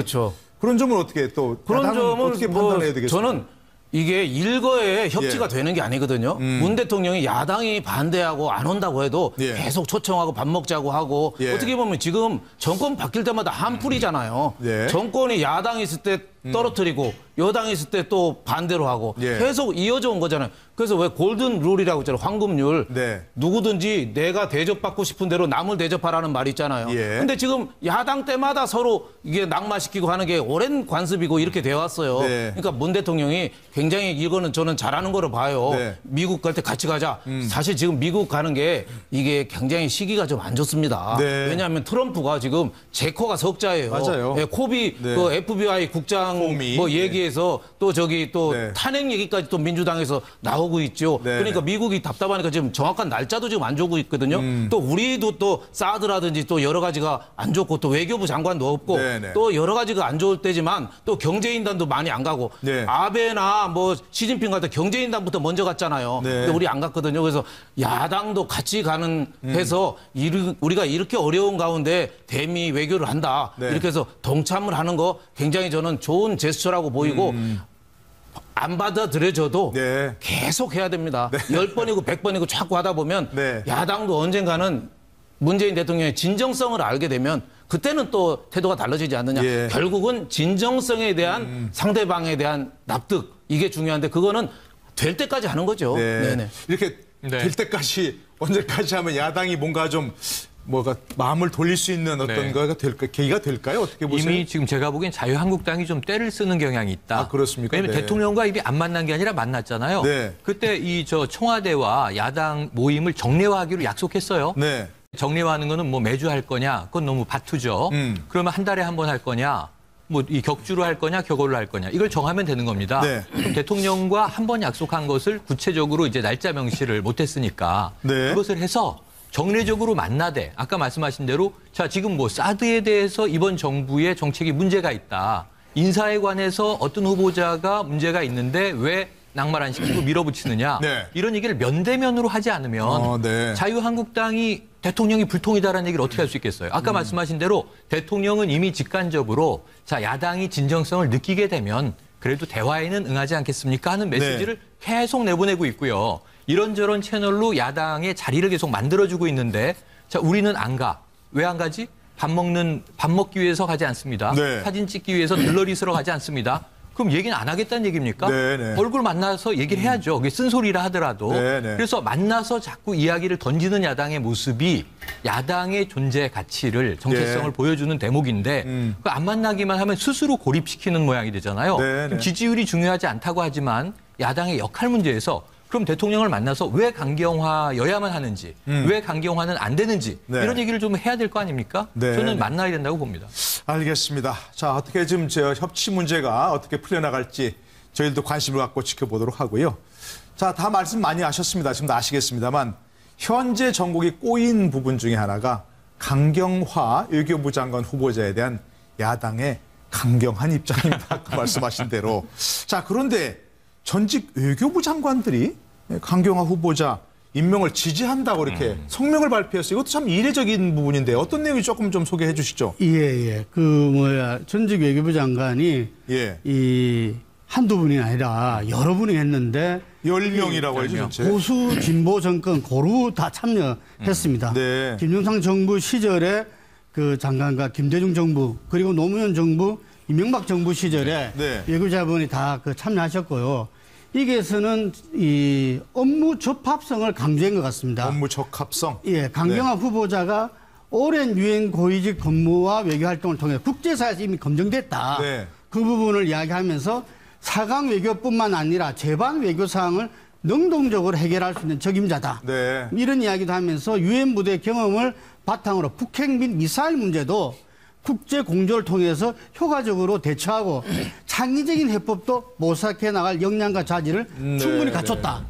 Speaker 1: 그런 점은 어떻게 또
Speaker 2: 그런 점은
Speaker 1: 어떻게 판단해야 되겠습니까?
Speaker 2: 저는 이게 일거에 협치가 되는 게 아니거든요. 문 대통령이 야당이 반대하고 안 온다고 해도 계속 초청하고 밥 먹자고 하고 어떻게 보면 지금 정권 바뀔 때마다 한풀이잖아요. 정권이 야당이 있을 때 떨어뜨리고 여당에 있을 때 또 반대로 하고 계속 이어져 온 거잖아요. 그래서 왜 골든 룰이라고 있잖아요. 황금률. 누구든지 내가 대접받고 싶은 대로 남을 대접하라는 말이 있잖아요. 근데 지금 야당 때마다 서로 이게 낙마시키고 하는 게 오랜 관습이고 이렇게 되어 왔어요. 그러니까 문 대통령이 굉장히 이거는 저는 잘하는 거로 봐요. 미국 갈 때 같이 가자. 사실 지금 미국 가는 게 이게 굉장히 시기가 좀 안 좋습니다. 왜냐하면 트럼프가 지금 제커가 석자예요.
Speaker 1: 맞아요.
Speaker 2: 코비 그 FBI 국장 뭐 얘기해서 또 저기 또 탄핵 얘기까지 또 민주당에서 나오고 있죠. 그러니까 미국이 답답하니까 지금 정확한 날짜도 지금 안 좋고 있거든요. 또 우리도 또 사드라든지 또 여러 가지가 안 좋고 또 외교부 장관도 없고 또 여러 가지가 안 좋을 때지만 또 경제인단도 많이 안 가고 아베나 뭐 시진핑 같은 경제인단부터 먼저 갔잖아요. 근데 우리 안 갔거든요. 그래서 야당도 같이 가는 해서 우리가 이렇게 어려운 가운데 대미 외교를 한다. 이렇게 해서 동참을 하는 거 굉장히 저는 좋은 제스처라고 보이고 안 받아들여져도 계속 해야 됩니다. 10번이고 100번이고 자꾸 하다 보면 야당도 언젠가는 문재인 대통령의 진정성을 알게 되면 그때는 또 태도가 달라지지 않느냐. 결국은 진정성에 대한 상대방에 대한 납득 이게 중요한데 그거는 될 때까지 하는 거죠.
Speaker 1: 이렇게 될 때까지 언제까지 하면 야당이 뭔가 좀 뭐가 마음을 돌릴 수 있는 어떤 거가 될까 계기가 될까요? 어떻게 보세요?
Speaker 6: 이미 지금 제가 보기엔 자유한국당이 좀 때를 쓰는 경향이 있다.
Speaker 1: 아, 그렇습니까?
Speaker 6: 왜냐하면 대통령과 입이 안 만난 게 아니라 만났잖아요. 그때 이 청와대와 야당 모임을 정례화하기로 약속했어요. 정례화하는 거는 뭐 매주 할 거냐? 그건 너무 바투죠. 그러면 한 달에 한 번 할 거냐? 뭐 이 격주로 할 거냐, 격월로 할 거냐? 이걸 정하면 되는 겁니다. 그럼 대통령과 한 번 약속한 것을 구체적으로 이제 날짜 명시를 못했으니까 그것을 해서 정례적으로 만나되 아까 말씀하신 대로 자 지금 뭐 사드에 대해서 이번 정부의 정책이 문제가 있다. 인사에 관해서 어떤 후보자가 문제가 있는데 왜 낙마를 안 시키고 밀어붙이느냐. 이런 얘기를 면대면으로 하지 않으면 자유한국당이 대통령이 불통이다라는 얘기를 어떻게 할 수 있겠어요. 아까 말씀하신 대로 대통령은 이미 직간접으로 자 야당이 진정성을 느끼게 되면 그래도 대화에는 응하지 않겠습니까 하는 메시지를 계속 내보내고 있고요. 이런저런 채널로 야당의 자리를 계속 만들어주고 있는데 자 우리는 안 가. 왜 안 가지? 밥 먹기 위해서 가지 않습니다. 사진 찍기 위해서 들러리 쓰러 가지 않습니다. 그럼 얘기는 안 하겠다는 얘기입니까? 얼굴 만나서 얘기를 해야죠. 그게 쓴소리라 하더라도. 그래서 만나서 자꾸 이야기를 던지는 야당의 모습이 야당의 존재 가치를 정체성을 보여주는 대목인데 안 만나기만 하면 스스로 고립시키는 모양이 되잖아요. 지지율이 중요하지 않다고 하지만 야당의 역할 문제에서 그럼 대통령을 만나서 왜 강경화여야만 하는지, 왜 강경화는 안 되는지 이런 얘기를 좀 해야 될 거 아닙니까? 저는 만나야 된다고 봅니다.
Speaker 1: 알겠습니다. 자, 어떻게 지금 협치 문제가 어떻게 풀려나갈지 저희들도 관심을 갖고 지켜보도록 하고요. 자, 다 말씀 많이 하셨습니다. 지금도 아시겠습니다만 현재 전국이 꼬인 부분 중에 하나가 강경화 외교부 장관 후보자에 대한 야당의 강경한 입장입니다. 아까 말씀하신 대로. 자, 그런데 전직 외교부 장관들이 강경화 후보자 임명을 지지한다고 이렇게 성명을 발표했어요. 이것도 참 이례적인 부분인데 어떤 내용이 조금 좀 소개해 주시죠.
Speaker 5: 전직 외교부 장관이 이 한두 분이 아니라 여러 분이 했는데
Speaker 1: 10명이라고 해죠. 전체.
Speaker 5: 보수 진보 정권 고루 다 참여했습니다. 김영삼 정부 시절에 그 장관과 김대중 정부 그리고 노무현 정부 이명박 정부 시절에 외교자분이 다 참여하셨고요. 여기에서는 이 업무 적합성을 강조한 것 같습니다.
Speaker 1: 업무 적합성?
Speaker 5: 강경화 후보자가 오랜 유엔 고위직 근무와 외교 활동을 통해 국제사회에서 이미 검증됐다. 그 부분을 이야기하면서 4강 외교뿐만 아니라 제반 외교 사항을 능동적으로 해결할 수 있는 적임자다. 이런 이야기도 하면서 유엔 무대 경험을 바탕으로 북핵 및 미사일 문제도 국제 공조를 통해서 효과적으로 대처하고 창의적인 해법도 모색해 나갈 역량과 자질을 충분히 갖췄다.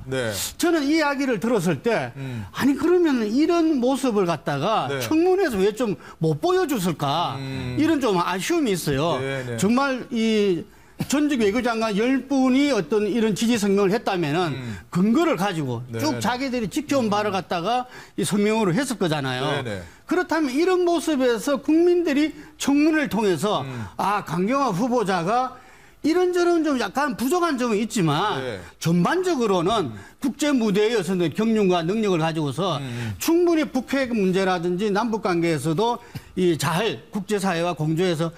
Speaker 5: 저는 이 이야기를 들었을 때 아니 그러면 이런 모습을 갖다가 청문회에서 왜 좀 못 보여줬을까 이런 좀 아쉬움이 있어요. 정말 이 전직 외교장관 10분이 어떤 이런 지지 성명을 했다면은 근거를 가지고 쭉 자기들이 지켜온 바를 갖다가 이 성명으로 했을 거잖아요. 그렇다면 이런 모습에서 국민들이 청문회를 통해서 강경화 후보자가 이런저런 좀 약간 부족한 점은 있지만 전반적으로는 국제 무대에 어떤 경륜과 능력을 가지고서 충분히 북핵 문제라든지 남북 관계에서도 이 잘 국제사회와 공조해서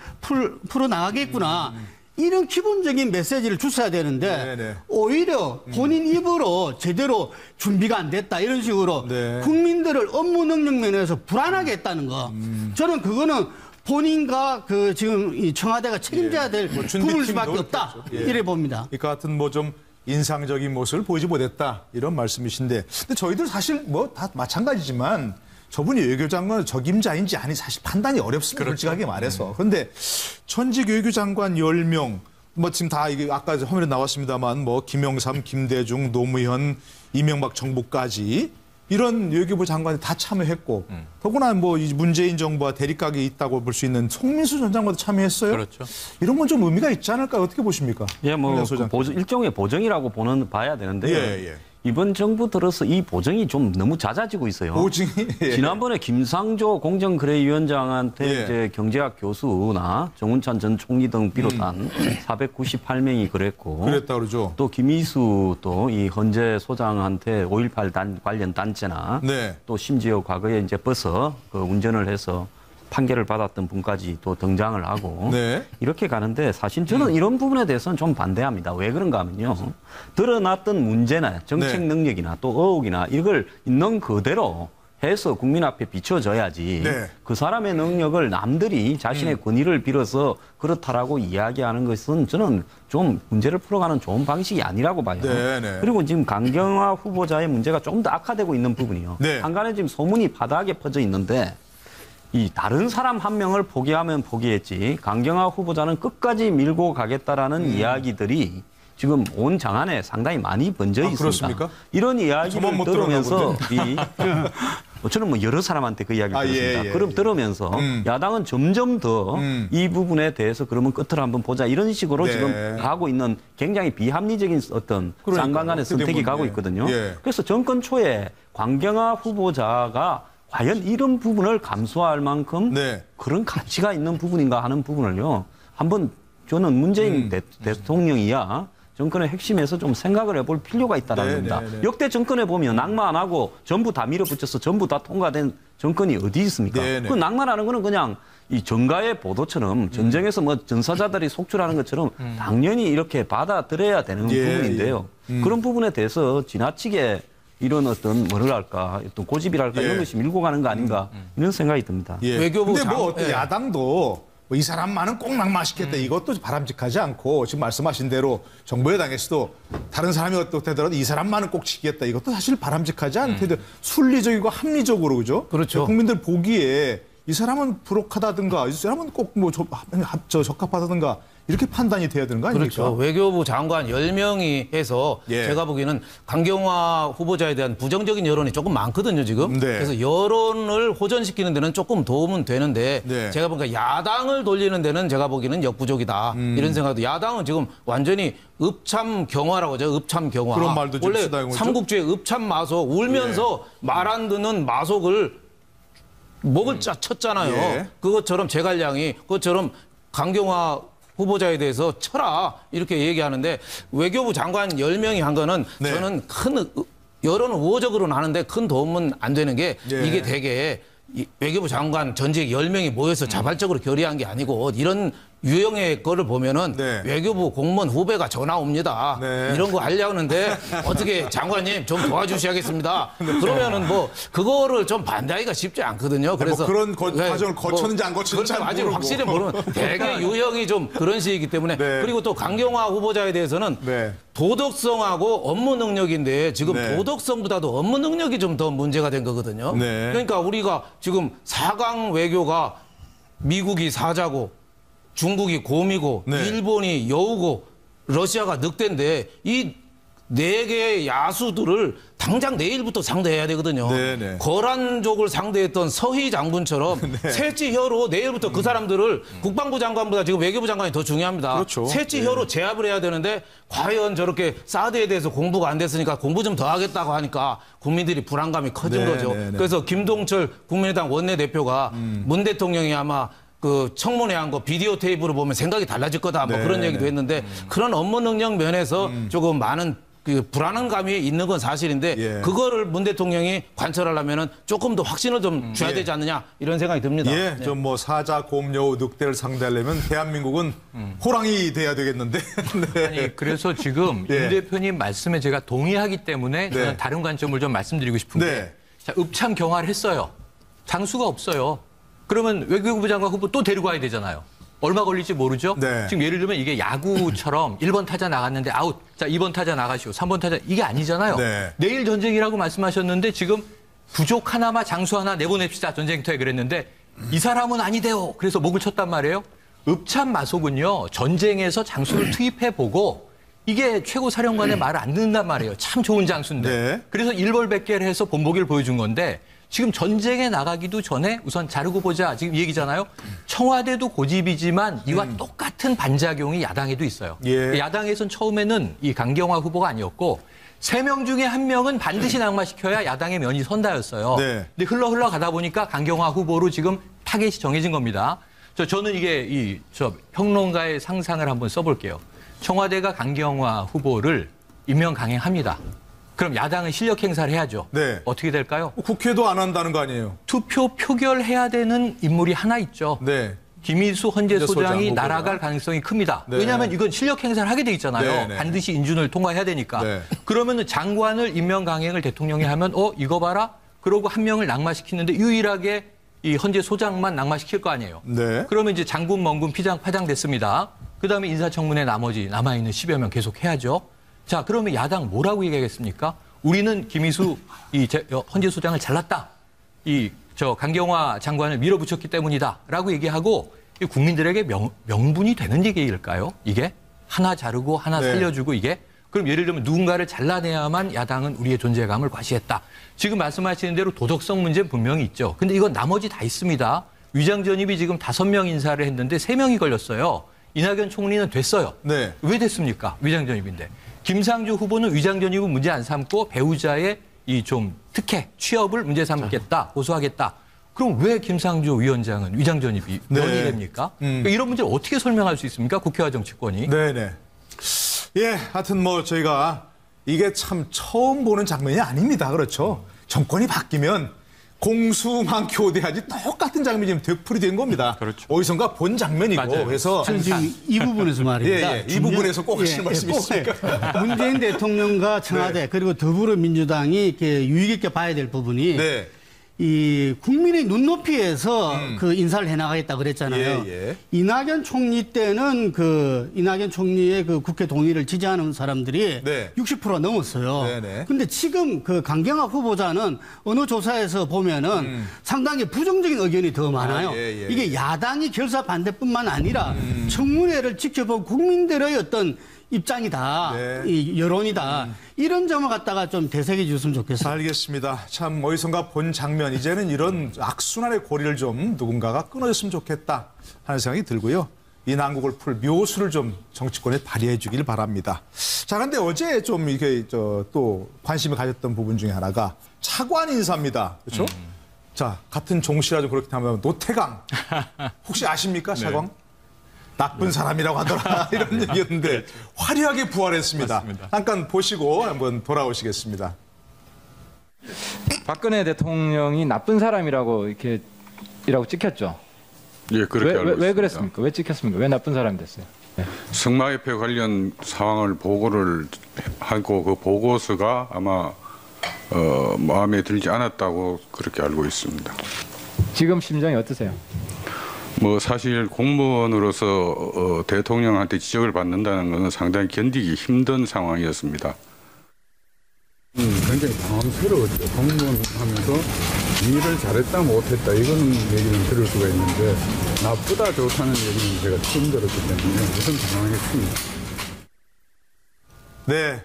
Speaker 5: 풀어나가겠구나. 이런 기본적인 메시지를 줬어야 되는데
Speaker 1: 네네.
Speaker 5: 오히려 본인 입으로 제대로 준비가 안 됐다 이런 식으로
Speaker 1: 네.
Speaker 5: 국민들을 업무 능력 면에서 불안하게 했다는 거. 저는 그거는 본인과 그 지금 이 청와대가 책임져야 될
Speaker 1: 뭐
Speaker 5: 부분일 수밖에 없다.
Speaker 1: 예.
Speaker 5: 이래 봅니다.
Speaker 1: 이 같은 뭐 좀 인상적인 모습을 보이지 못했다 이런 말씀이신데, 근데 저희들 사실 뭐 다 마찬가지지만 저분이 외교장관 적임자인지 아니 사실 판단이 어렵습니다.
Speaker 6: 그렇죠.
Speaker 1: 솔직하게 말해서. 그런데 전직 외교장관 10명 뭐 지금 다 이게 아까 화면에 나왔습니다만 뭐 김영삼, 김대중, 노무현, 이명박 정부까지 이런 외교부 장관이 다 참여했고 더구나 뭐 이 문재인 정부와 대립각이 있다고 볼 수 있는 송민수 전 장관도 참여했어요.
Speaker 6: 그렇죠.
Speaker 1: 이런 건 좀 의미가 있지 않을까 어떻게 보십니까?
Speaker 4: 예, 뭐
Speaker 1: 소장.
Speaker 4: 일종의 보정이라고 봐야 되는데요.
Speaker 1: 예, 예.
Speaker 4: 이번 정부 들어서 이 보정이 좀 너무 낮아지고 있어요.
Speaker 1: 보증이 예.
Speaker 4: 지난번에 김상조 공정거래위원장한테
Speaker 1: 예.
Speaker 4: 이제 경제학 교수나 정운찬 전 총리 등 비롯한 498명이 그랬고,
Speaker 1: 그랬다 그러죠.
Speaker 4: 또 김희수 또 이 헌재 소장한테 5.18 관련 단체나
Speaker 1: 네.
Speaker 4: 또 심지어 과거에 이제 버서 그 운전을 해서 판결을 받았던 분까지 또 등장을 하고
Speaker 1: 네.
Speaker 4: 이렇게 가는데 사실 저는 이런 부분에 대해서는 좀 반대합니다. 왜 그런가 하면요. 드러났던 문제나 정책
Speaker 1: 네.
Speaker 4: 능력이나 또 의혹이나 이걸 있는 그대로 해서 국민 앞에 비춰져야지
Speaker 1: 네.
Speaker 4: 그 사람의 능력을 남들이 자신의 권위를 빌어서 그렇다라고 이야기하는 것은 저는 좀 문제를 풀어가는 좋은 방식이 아니라고 봐요.
Speaker 1: 네, 네.
Speaker 4: 그리고 지금 강경화 후보자의 문제가 조금 더 악화되고 있는 부분이요.
Speaker 1: 네.
Speaker 4: 한간에 지금 소문이 바닥에 퍼져 있는데 이 다른 사람 한 명을 포기하면 포기했지 강경화 후보자는 끝까지 밀고 가겠다라는 이야기들이 지금 온 장안에 상당히 많이 번져 있습니다.
Speaker 1: 그렇습니까?
Speaker 4: 이런
Speaker 1: 저만
Speaker 4: 이야기를
Speaker 1: 못
Speaker 4: 들으면서 저는 뭐 여러 사람한테 그 이야기를 들었습니다.
Speaker 1: 예, 예,
Speaker 4: 그럼
Speaker 1: 예.
Speaker 4: 들으면서 야당은 점점 더 이 부분에 대해서 그러면 끝을 한번 보자 이런 식으로
Speaker 1: 네.
Speaker 4: 지금 가고 있는 굉장히 비합리적인 어떤
Speaker 1: 그러니까요.
Speaker 4: 쌍방간의 선택이
Speaker 1: 어떻게
Speaker 4: 가고
Speaker 1: 보면,
Speaker 4: 있거든요.
Speaker 1: 예.
Speaker 4: 그래서 정권 초에 강경화 후보자가 과연 이런 부분을 감수할 만큼
Speaker 1: 네.
Speaker 4: 그런 가치가 있는 부분인가 하는 부분을요. 한번 저는 문재인 대통령이야 정권의 핵심에서 좀 생각을 해볼 필요가 있다는
Speaker 1: 네,
Speaker 4: 겁니다.
Speaker 1: 네, 네.
Speaker 4: 역대 정권에 보면 낭만 안 하고 전부 다 밀어붙여서 전부 다 통과된 정권이 어디 있습니까?
Speaker 1: 네, 네.
Speaker 4: 그 낭만하는 거는 그냥 이 정가의 보도처럼 전쟁에서 뭐 전사자들이 속출하는 것처럼 당연히 이렇게 받아들여야 되는
Speaker 1: 예,
Speaker 4: 부분인데요. 그런 부분에 대해서 지나치게 이런 어떤 뭐랄까 어떤 고집이랄까
Speaker 1: 예.
Speaker 4: 이런 것이 밀고 가는 거 아닌가 이런 생각이 듭니다.
Speaker 1: 예.
Speaker 2: 외교부
Speaker 1: 근데 뭐
Speaker 2: 장-
Speaker 1: 어떤
Speaker 2: 예.
Speaker 1: 야당도 뭐 이 사람만은 꼭 낙마시켰다 이것도 바람직하지 않고 지금 말씀하신 대로 정부 여당에서도 다른 사람이 어떻게더라도 이 사람만은 꼭 지키겠다 이것도 사실 바람직하지 않게 순리적이고 합리적으로 그죠?
Speaker 2: 그렇죠.
Speaker 1: 국민들 보기에 이 사람은 부록하다든가 이 사람은 꼭 뭐 적합하다든가 이렇게 판단이 돼야 되는 거 아닙니까?
Speaker 2: 그렇죠. 외교부 장관 10명이 해서
Speaker 1: 예.
Speaker 2: 제가 보기에는 강경화 후보자에 대한 부정적인 여론이 조금 많거든요, 지금.
Speaker 1: 네.
Speaker 2: 그래서 여론을 호전시키는 데는 조금 도움은 되는데
Speaker 1: 네.
Speaker 2: 제가 보니까 야당을 돌리는 데는 제가 보기에는 역부족이다. 이런 생각도 야당은 지금 완전히 읍참경화라고 하죠. 읍참경화.
Speaker 1: 그런 말도 좀
Speaker 2: 원래
Speaker 1: 쓰다가 그러죠?
Speaker 2: 삼국지의 읍참마속 울면서 말 안 듣는 마속을 목을 쳤잖아요.
Speaker 1: 예.
Speaker 2: 그것처럼 제갈량이 그것처럼 강경화 후보자에 대해서 쳐라 이렇게 얘기하는데 외교부 장관 10명이 한 거는
Speaker 1: 네.
Speaker 2: 저는 큰 여론은 우호적으로는 하는데 큰 도움은 안 되는 게
Speaker 1: 예.
Speaker 2: 이게 되게 이 외교부 장관 전직 10명이 모여서 자발적으로 결의한 게 아니고 이런 유형의 거를 보면은
Speaker 1: 네.
Speaker 2: 외교부 공무원 후배가 전화 옵니다.
Speaker 1: 네.
Speaker 2: 이런 거 하려는데 어떻게 장관님 좀 도와주셔야겠습니다. 그러면은 뭐 그거를 좀 반대하기가 쉽지 않거든요. 그래서
Speaker 1: 그런 과정을 거쳤는지 안 거쳤는지
Speaker 2: 그건 아직
Speaker 1: 모르고.
Speaker 2: 확실히 모르면 되게 유형이 좀 그런 식이기 때문에
Speaker 1: 네.
Speaker 2: 그리고 또 강경화 후보자에 대해서는
Speaker 1: 네.
Speaker 2: 도덕성하고 업무 능력인데 지금
Speaker 1: 네.
Speaker 2: 도덕성보다도 업무 능력이 좀 더 문제가 된 거거든요.
Speaker 1: 네.
Speaker 2: 그러니까 우리가 지금 4강 외교가 미국이 사자고 중국이 곰이고
Speaker 1: 네.
Speaker 2: 일본이 여우고 러시아가 늑대인데 이 4개의 야수들을 당장 내일부터 상대해야 되거든요.
Speaker 1: 네네.
Speaker 2: 거란족을 상대했던 서희 장군처럼 셋째 혀로 내일부터 그 사람들을 국방부 장관보다 지금 외교부 장관이 더 중요합니다.
Speaker 1: 그렇죠.
Speaker 2: 셋째 혀로 제압을 해야 되는데 과연 저렇게 사드에 대해서 공부가 안 됐으니까 공부 좀 더 하겠다고 하니까 국민들이 불안감이 커진 거죠. 그래서 김동철 국민의당 원내대표가 문 대통령이 아마 그 청문회 한 거 비디오 테이프로 보면 생각이 달라질 거다 뭐
Speaker 1: 네,
Speaker 2: 그런 얘기도
Speaker 1: 네.
Speaker 2: 했는데 그런 업무 능력 면에서 조금 많은 그 불안한 감이 있는 건 사실인데
Speaker 1: 예.
Speaker 2: 그거를 문 대통령이 관철하려면은 조금 더 확신을 좀 줘야 되지 않느냐 이런 생각이 듭니다.
Speaker 1: 예,
Speaker 2: 네.
Speaker 1: 좀 뭐 사자, 곰여우, 늑대를 상대하려면 대한민국은 호랑이 돼야 되겠는데. 네.
Speaker 6: 아니, 그래서 지금
Speaker 1: 예.
Speaker 6: 윤 대표님 말씀에 제가 동의하기 때문에 저는
Speaker 1: 네.
Speaker 6: 다른 관점을 좀 말씀드리고 싶은 게
Speaker 1: 네.
Speaker 6: 자, 읍참 경화를 했어요. 장수가 없어요. 그러면 외교부 장관 후보 또 데리고 와야 되잖아요. 얼마 걸릴지 모르죠.
Speaker 1: 네.
Speaker 6: 지금 예를 들면 이게 야구처럼 1번 타자 나갔는데 아웃. 자, 2번 타자 나가시오. 3번 타자 이게 아니잖아요.
Speaker 1: 네.
Speaker 6: 내일 전쟁이라고 말씀하셨는데 지금 부족 하나마 장수 하나 내보냅시다. 전쟁터에 그랬는데 이 사람은 아니대요. 그래서 목을 쳤단 말이에요. 읍참 마속은요. 전쟁에서 장수를 투입해보고 이게 최고 사령관의 말을 안 듣는단 말이에요. 참 좋은 장수인데.
Speaker 1: 네.
Speaker 6: 그래서 일벌백계를 해서 본보기를 보여준 건데 지금 전쟁에 나가기도 전에 우선 자르고 보자. 지금 이 얘기잖아요. 청와대도 고집이지만 이와 똑같은 반작용이 야당에도 있어요.
Speaker 1: 예.
Speaker 6: 야당에선 처음에는 이 강경화 후보가 아니었고 3명 중에 1명은 반드시 낙마시켜야 야당의 면이 선다였어요.
Speaker 1: 네.
Speaker 6: 근데 흘러가다 보니까 강경화 후보로 지금 타겟이 정해진 겁니다. 저는 이게 평론가의 상상을 한번 써볼게요. 청와대가 강경화 후보를 임명 강행합니다. 그럼 야당은 실력 행사를 해야죠.
Speaker 1: 네.
Speaker 6: 어떻게 될까요?
Speaker 1: 국회도 안 한다는 거 아니에요?
Speaker 6: 투표 표결해야 되는 인물이 하나 있죠.
Speaker 1: 네.
Speaker 6: 김일수 헌재소장이
Speaker 1: 후보가.
Speaker 6: 날아갈 가능성이 큽니다.
Speaker 1: 네.
Speaker 6: 왜냐하면 이건 실력 행사를 하게 돼 있잖아요.
Speaker 1: 네, 네.
Speaker 6: 반드시 인준을 통과해야 되니까.
Speaker 1: 네.
Speaker 6: 그러면 장관을 임명 강행을 대통령이 하면 이거 봐라. 그러고 한 명을 낙마시키는데 유일하게 이 헌재소장만 낙마시킬 거 아니에요.
Speaker 1: 네.
Speaker 6: 그러면 이제 장군, 멍군, 피장, 파장됐습니다. 그다음에 인사청문회 나머지 남아있는 10여 명 계속 해야죠. 자, 그러면 야당 뭐라고 얘기하겠습니까? 우리는 김희수 헌재소장을 잘랐다. 강경화 장관을 밀어붙였기 때문이다라고 얘기하고 국민들에게 명분이 되는 얘기일까요? 이게 하나 자르고 하나
Speaker 1: 네.
Speaker 6: 살려주고 이게 그럼 예를 들면 누군가를 잘라내야만 야당은 우리의 존재감을 과시했다. 지금 말씀하시는 대로 도덕성 문제는 분명히 있죠. 근데 이건 나머지 다 있습니다. 위장전입이 지금 5명 인사를 했는데 3명이 걸렸어요. 이낙연 총리는 됐어요.
Speaker 1: 네.
Speaker 6: 왜 됐습니까? 위장전입인데. 김상조 후보는 위장전입은 문제 안 삼고 배우자의 이 좀 특혜, 취업을 문제 삼겠다, 고소하겠다. 그럼 왜 김상조 위원장은 위장전입이 면이 됩니까? 그러니까 이런 문제를 어떻게 설명할 수 있습니까? 국회와 정치권이.
Speaker 1: 네네. 예, 하여튼 뭐 저희가 이게 참 처음 보는 장면이 아닙니다. 그렇죠? 정권이 바뀌면 공수만 교대하지 똑같은 장면이 지금 되풀이된 겁니다.
Speaker 6: 그렇죠.
Speaker 1: 어디선가 본 장면이고
Speaker 6: 맞아요.
Speaker 1: 그래서
Speaker 5: 저는 지금 이 부분에서 말입니다.
Speaker 1: 예, 이 부분에서 꼭 하실 말씀이 있습니까?
Speaker 5: 문재인 대통령과 청와대
Speaker 1: 네.
Speaker 5: 그리고 더불어민주당이 이렇게 유익 있게 봐야 될 부분이
Speaker 1: 네.
Speaker 5: 이 국민의 눈높이에서 그 인사를 해나가겠다 그랬잖아요.
Speaker 1: 예, 예.
Speaker 5: 이낙연 총리 때는 그 이낙연 총리의 그 국회 동의를 지지하는 사람들이
Speaker 1: 네.
Speaker 5: 60% 넘었어요.
Speaker 1: 네네.
Speaker 5: 근데 지금 그 강경화 후보자는 어느 조사에서 보면은 상당히 부정적인 의견이 더 많아요.
Speaker 1: 예, 예.
Speaker 5: 이게 야당이 결사 반대뿐만 아니라 청문회를 지켜본 국민들의 어떤 입장이다,
Speaker 1: 네.
Speaker 5: 이 여론이다. 이런 점을 갖다가 좀 되새겨 주셨으면 좋겠어요.
Speaker 1: 알겠습니다. 참 어디선가 본 장면 이제는 이런 악순환의 고리를 좀 누군가가 끊어줬으면 좋겠다 하는 생각이 들고요. 이 난국을 풀 묘수를 좀 정치권에 발휘해 주길 바랍니다. 자, 그런데 어제 좀 이게 또 관심을 가졌던 부분 중에 하나가 차관 인사입니다. 그렇죠? 자, 같은 종씨라 좀 그렇게 하면 노태강 혹시 아십니까, 차관? 나쁜 사람이라고 하더라 이런 얘기였는데 화려하게 부활했습니다.
Speaker 6: 맞습니다.
Speaker 1: 잠깐 보시고 한번 돌아오시겠습니다.
Speaker 11: 박근혜 대통령이 나쁜 사람이라고 이라고 찍혔죠.
Speaker 12: 예, 그렇게 알고 있습니다.
Speaker 11: 왜 그랬습니까? 왜 찍혔습니까? 왜 나쁜 사람이 됐어요? 네.
Speaker 12: 승마협회 관련 상황을 보고를 하고 그 보고서가 아마 마음에 들지 않았다고 그렇게 알고 있습니다.
Speaker 11: 지금 심정이 어떠세요?
Speaker 12: 뭐 사실 공무원으로서 대통령한테 지적을 받는다는 것은 상당히 견디기 힘든 상황이었습니다.
Speaker 13: 굉장히 당황스러웠죠. 공무원 하면서 일을 잘했다 못했다 이거는 얘기는 들을 수가 있는데 나쁘다 좋다는 얘기는 제가 처음 들었기 때문에 우선 당황했습니다.
Speaker 1: 네,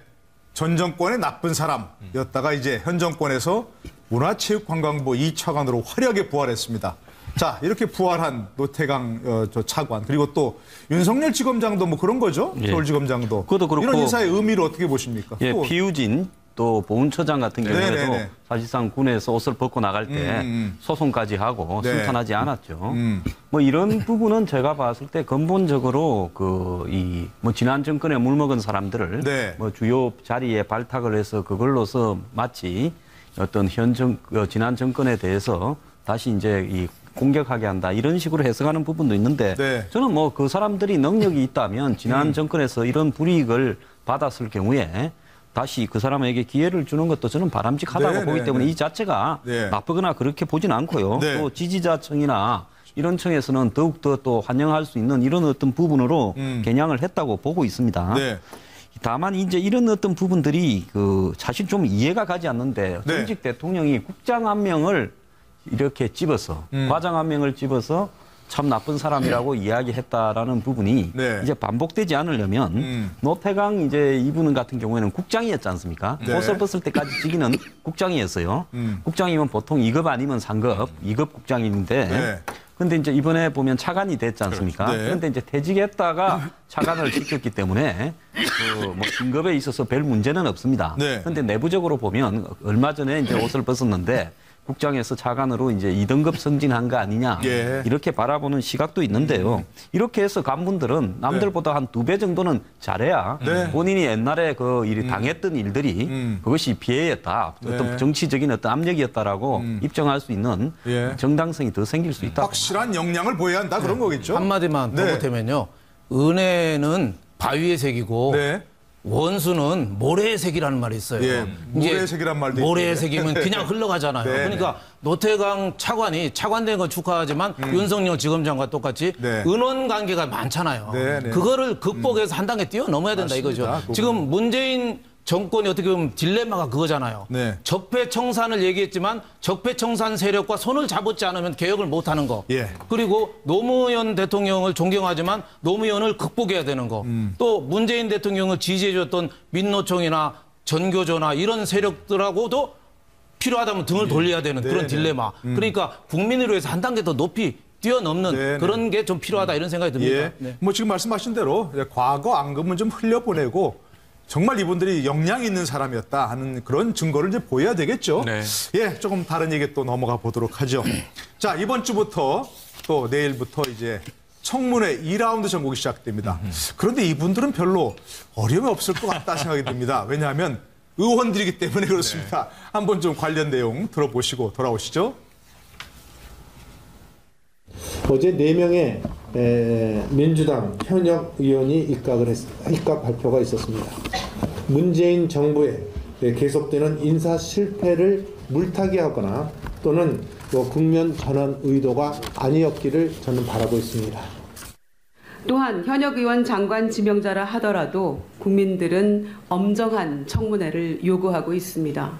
Speaker 1: 전 정권의 나쁜 사람이었다가 이제 현 정권에서 문화체육관광부 2차관으로 화려하게 부활했습니다. 자, 이렇게 부활한 노태강 차관 그리고 또 윤석열 지검장도 뭐 그런 거죠?
Speaker 4: 예.
Speaker 1: 서울지검장도.
Speaker 4: 그것도 그렇고
Speaker 1: 이런 인사의 의미를 어떻게 보십니까?
Speaker 4: 예,
Speaker 1: 또,
Speaker 4: 피우진 또 보훈처장 같은 경우에도
Speaker 1: 네네네.
Speaker 4: 사실상 군에서 옷을 벗고 나갈 때 소송까지 하고
Speaker 1: 네.
Speaker 4: 승탄하지 않았죠. 뭐 이런 부분은 제가 봤을 때 근본적으로 뭐 지난 정권에 물먹은 사람들을
Speaker 1: 네.
Speaker 4: 뭐 주요 자리에 발탁을 해서 그걸로서 마치 어떤 지난 정권에 대해서 다시 이제 공격하게 한다 이런 식으로 해석하는 부분도 있는데
Speaker 1: 네.
Speaker 4: 저는 뭐 그 사람들이 능력이 있다면 지난 정권에서 이런 불이익을 받았을 경우에 다시 그 사람에게 기회를 주는 것도 저는 바람직하다고
Speaker 1: 네,
Speaker 4: 보기
Speaker 1: 네,
Speaker 4: 때문에
Speaker 1: 네.
Speaker 4: 이 자체가
Speaker 1: 네.
Speaker 4: 나쁘거나 그렇게 보진 않고요.
Speaker 1: 네.
Speaker 4: 또 지지자층이나 이런 층에서는 더욱더 또 환영할 수 있는 이런 어떤 부분으로 겨냥을 했다고 보고 있습니다.
Speaker 1: 네.
Speaker 4: 다만 이제 이런 어떤 부분들이 사실 좀 이해가 가지 않는데
Speaker 1: 네.
Speaker 4: 전직 대통령이 국장 한 명을 이렇게 집어서 과장 한 명을 집어서 참 나쁜 사람이라고 이야기했다라는 부분이
Speaker 1: 네.
Speaker 4: 이제 반복되지 않으려면 노태강 이제 이분 같은 경우에는 국장이었지 않습니까?
Speaker 1: 네.
Speaker 4: 옷을 벗을 때까지 직위는 국장이었어요. 국장이면 보통 2급 아니면 상급, 2급 국장인데
Speaker 1: 네.
Speaker 4: 근데 이제 이번에 보면 차관이 됐지 않습니까?
Speaker 1: 네.
Speaker 4: 그런데 이제 퇴직했다가 차관을 시켰기 때문에 뭐 진급에 있어서 별 문제는 없습니다.
Speaker 1: 네.
Speaker 4: 그런데 내부적으로 보면 얼마 전에 이제 옷을 벗었는데 국장에서 차관으로 이제 2등급 승진한 거 아니냐
Speaker 1: 예.
Speaker 4: 이렇게 바라보는 시각도 있는데요. 이렇게 해서 간분들은 남들보다 한 2배 정도는 잘해야
Speaker 1: 네.
Speaker 4: 본인이 옛날에 당했던 일들이 그것이 피해였다. 어떤
Speaker 1: 네.
Speaker 4: 정치적인 어떤 압력이었다라고 입증할 수 있는
Speaker 1: 예.
Speaker 4: 정당성이 더 생길 수 있다.
Speaker 1: 확실한 역량을 보여야 한다 그런 거겠죠.
Speaker 2: 한마디만 더
Speaker 1: 네.
Speaker 2: 보태면요. 은혜는 바위의 색이고
Speaker 1: 네.
Speaker 2: 원수는 모래의 색이라는 말이 있어요.
Speaker 1: 예, 모래의 색이란 말도 있고.
Speaker 2: 모래의 색이면 그냥 흘러가잖아요.
Speaker 1: 네,
Speaker 2: 그러니까 노태강 차관이 차관된 건 축하하지만 윤석열 지검장과 똑같이
Speaker 1: 네.
Speaker 2: 은원 관계가 많잖아요.
Speaker 1: 네, 네.
Speaker 2: 그거를 극복해서 한 단계 뛰어넘어야 된다
Speaker 1: 맞습니다.
Speaker 2: 이거죠.
Speaker 1: 그거는.
Speaker 2: 지금 문재인 정권이 어떻게 보면 딜레마가 그거잖아요.
Speaker 1: 네.
Speaker 2: 적폐청산을 얘기했지만 적폐청산 세력과 손을 잡지 않으면 개혁을 못하는 거.
Speaker 1: 예.
Speaker 2: 그리고 노무현 대통령을 존경하지만 노무현을 극복해야 되는 거. 또 문재인 대통령을 지지해줬던 민노총이나 전교조나 이런 세력들하고도 필요하다면 등을 돌려야 되는 그런
Speaker 1: 네.
Speaker 2: 딜레마. 그러니까 국민을 위해서 한 단계 더 높이 뛰어넘는
Speaker 1: 네,
Speaker 2: 그런 게 좀 필요하다 이런 생각이 듭니다.
Speaker 1: 예.
Speaker 2: 네.
Speaker 1: 뭐 지금 말씀하신 대로 과거 앙금은 좀 흘려보내고 정말 이분들이 역량이 있는 사람이었다 하는 그런 증거를 이제 보여야 되겠죠.
Speaker 6: 네.
Speaker 1: 예, 조금 다른 얘기 또 넘어가 보도록 하죠. 자, 이번 주부터 또 내일부터 이제 청문회 2라운드 전국이 시작됩니다. 그런데 이분들은 별로 어려움이 없을 것 같다 생각이 듭니다. 왜냐하면 의원들이기 때문에 그렇습니다. 한번 좀 관련 내용 들어보시고 돌아오시죠.
Speaker 8: 어제 4명의 민주당 현역 의원이 입각 발표가 있었습니다. 문재인 정부의 계속되는 인사 실패를 물타기하거나 또는 국면 전환 의도가 아니었기를 저는 바라고 있습니다.
Speaker 14: 또한 현역 의원 장관 지명자라 하더라도 국민들은 엄정한 청문회를 요구하고 있습니다.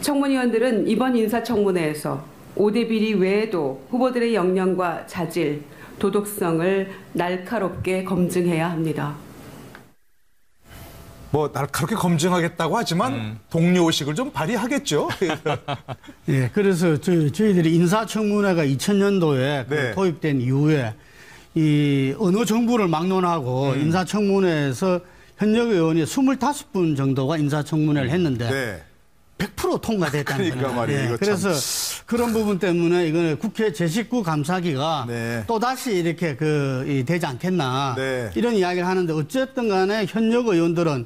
Speaker 14: 청문위원들은 이번 인사청문회에서 5대 비리 외에도 후보들의 역량과 자질, 도덕성을 날카롭게 검증해야 합니다.
Speaker 1: 뭐 날카롭게 검증하겠다고 하지만 동료의식을 좀 발휘하겠죠.
Speaker 5: 예, 그래서 저희들이 인사청문회가 2000년도에
Speaker 1: 네.
Speaker 5: 도입된 이후에 이 어느 정부를 막론하고 인사청문회에서 현역 의원이 25분 정도가 인사청문회를 했는데
Speaker 1: 네.
Speaker 5: 100% 통과됐다는
Speaker 1: 그러니까
Speaker 5: 거예요.
Speaker 1: 말이에요. 이거
Speaker 5: 그래서 그런 부분 때문에 이거는 국회 제19 감사기가
Speaker 1: 네.
Speaker 5: 또 다시 이렇게 되지 않겠나
Speaker 1: 네.
Speaker 5: 이런 이야기를 하는데 어쨌든 간에 현역 의원들은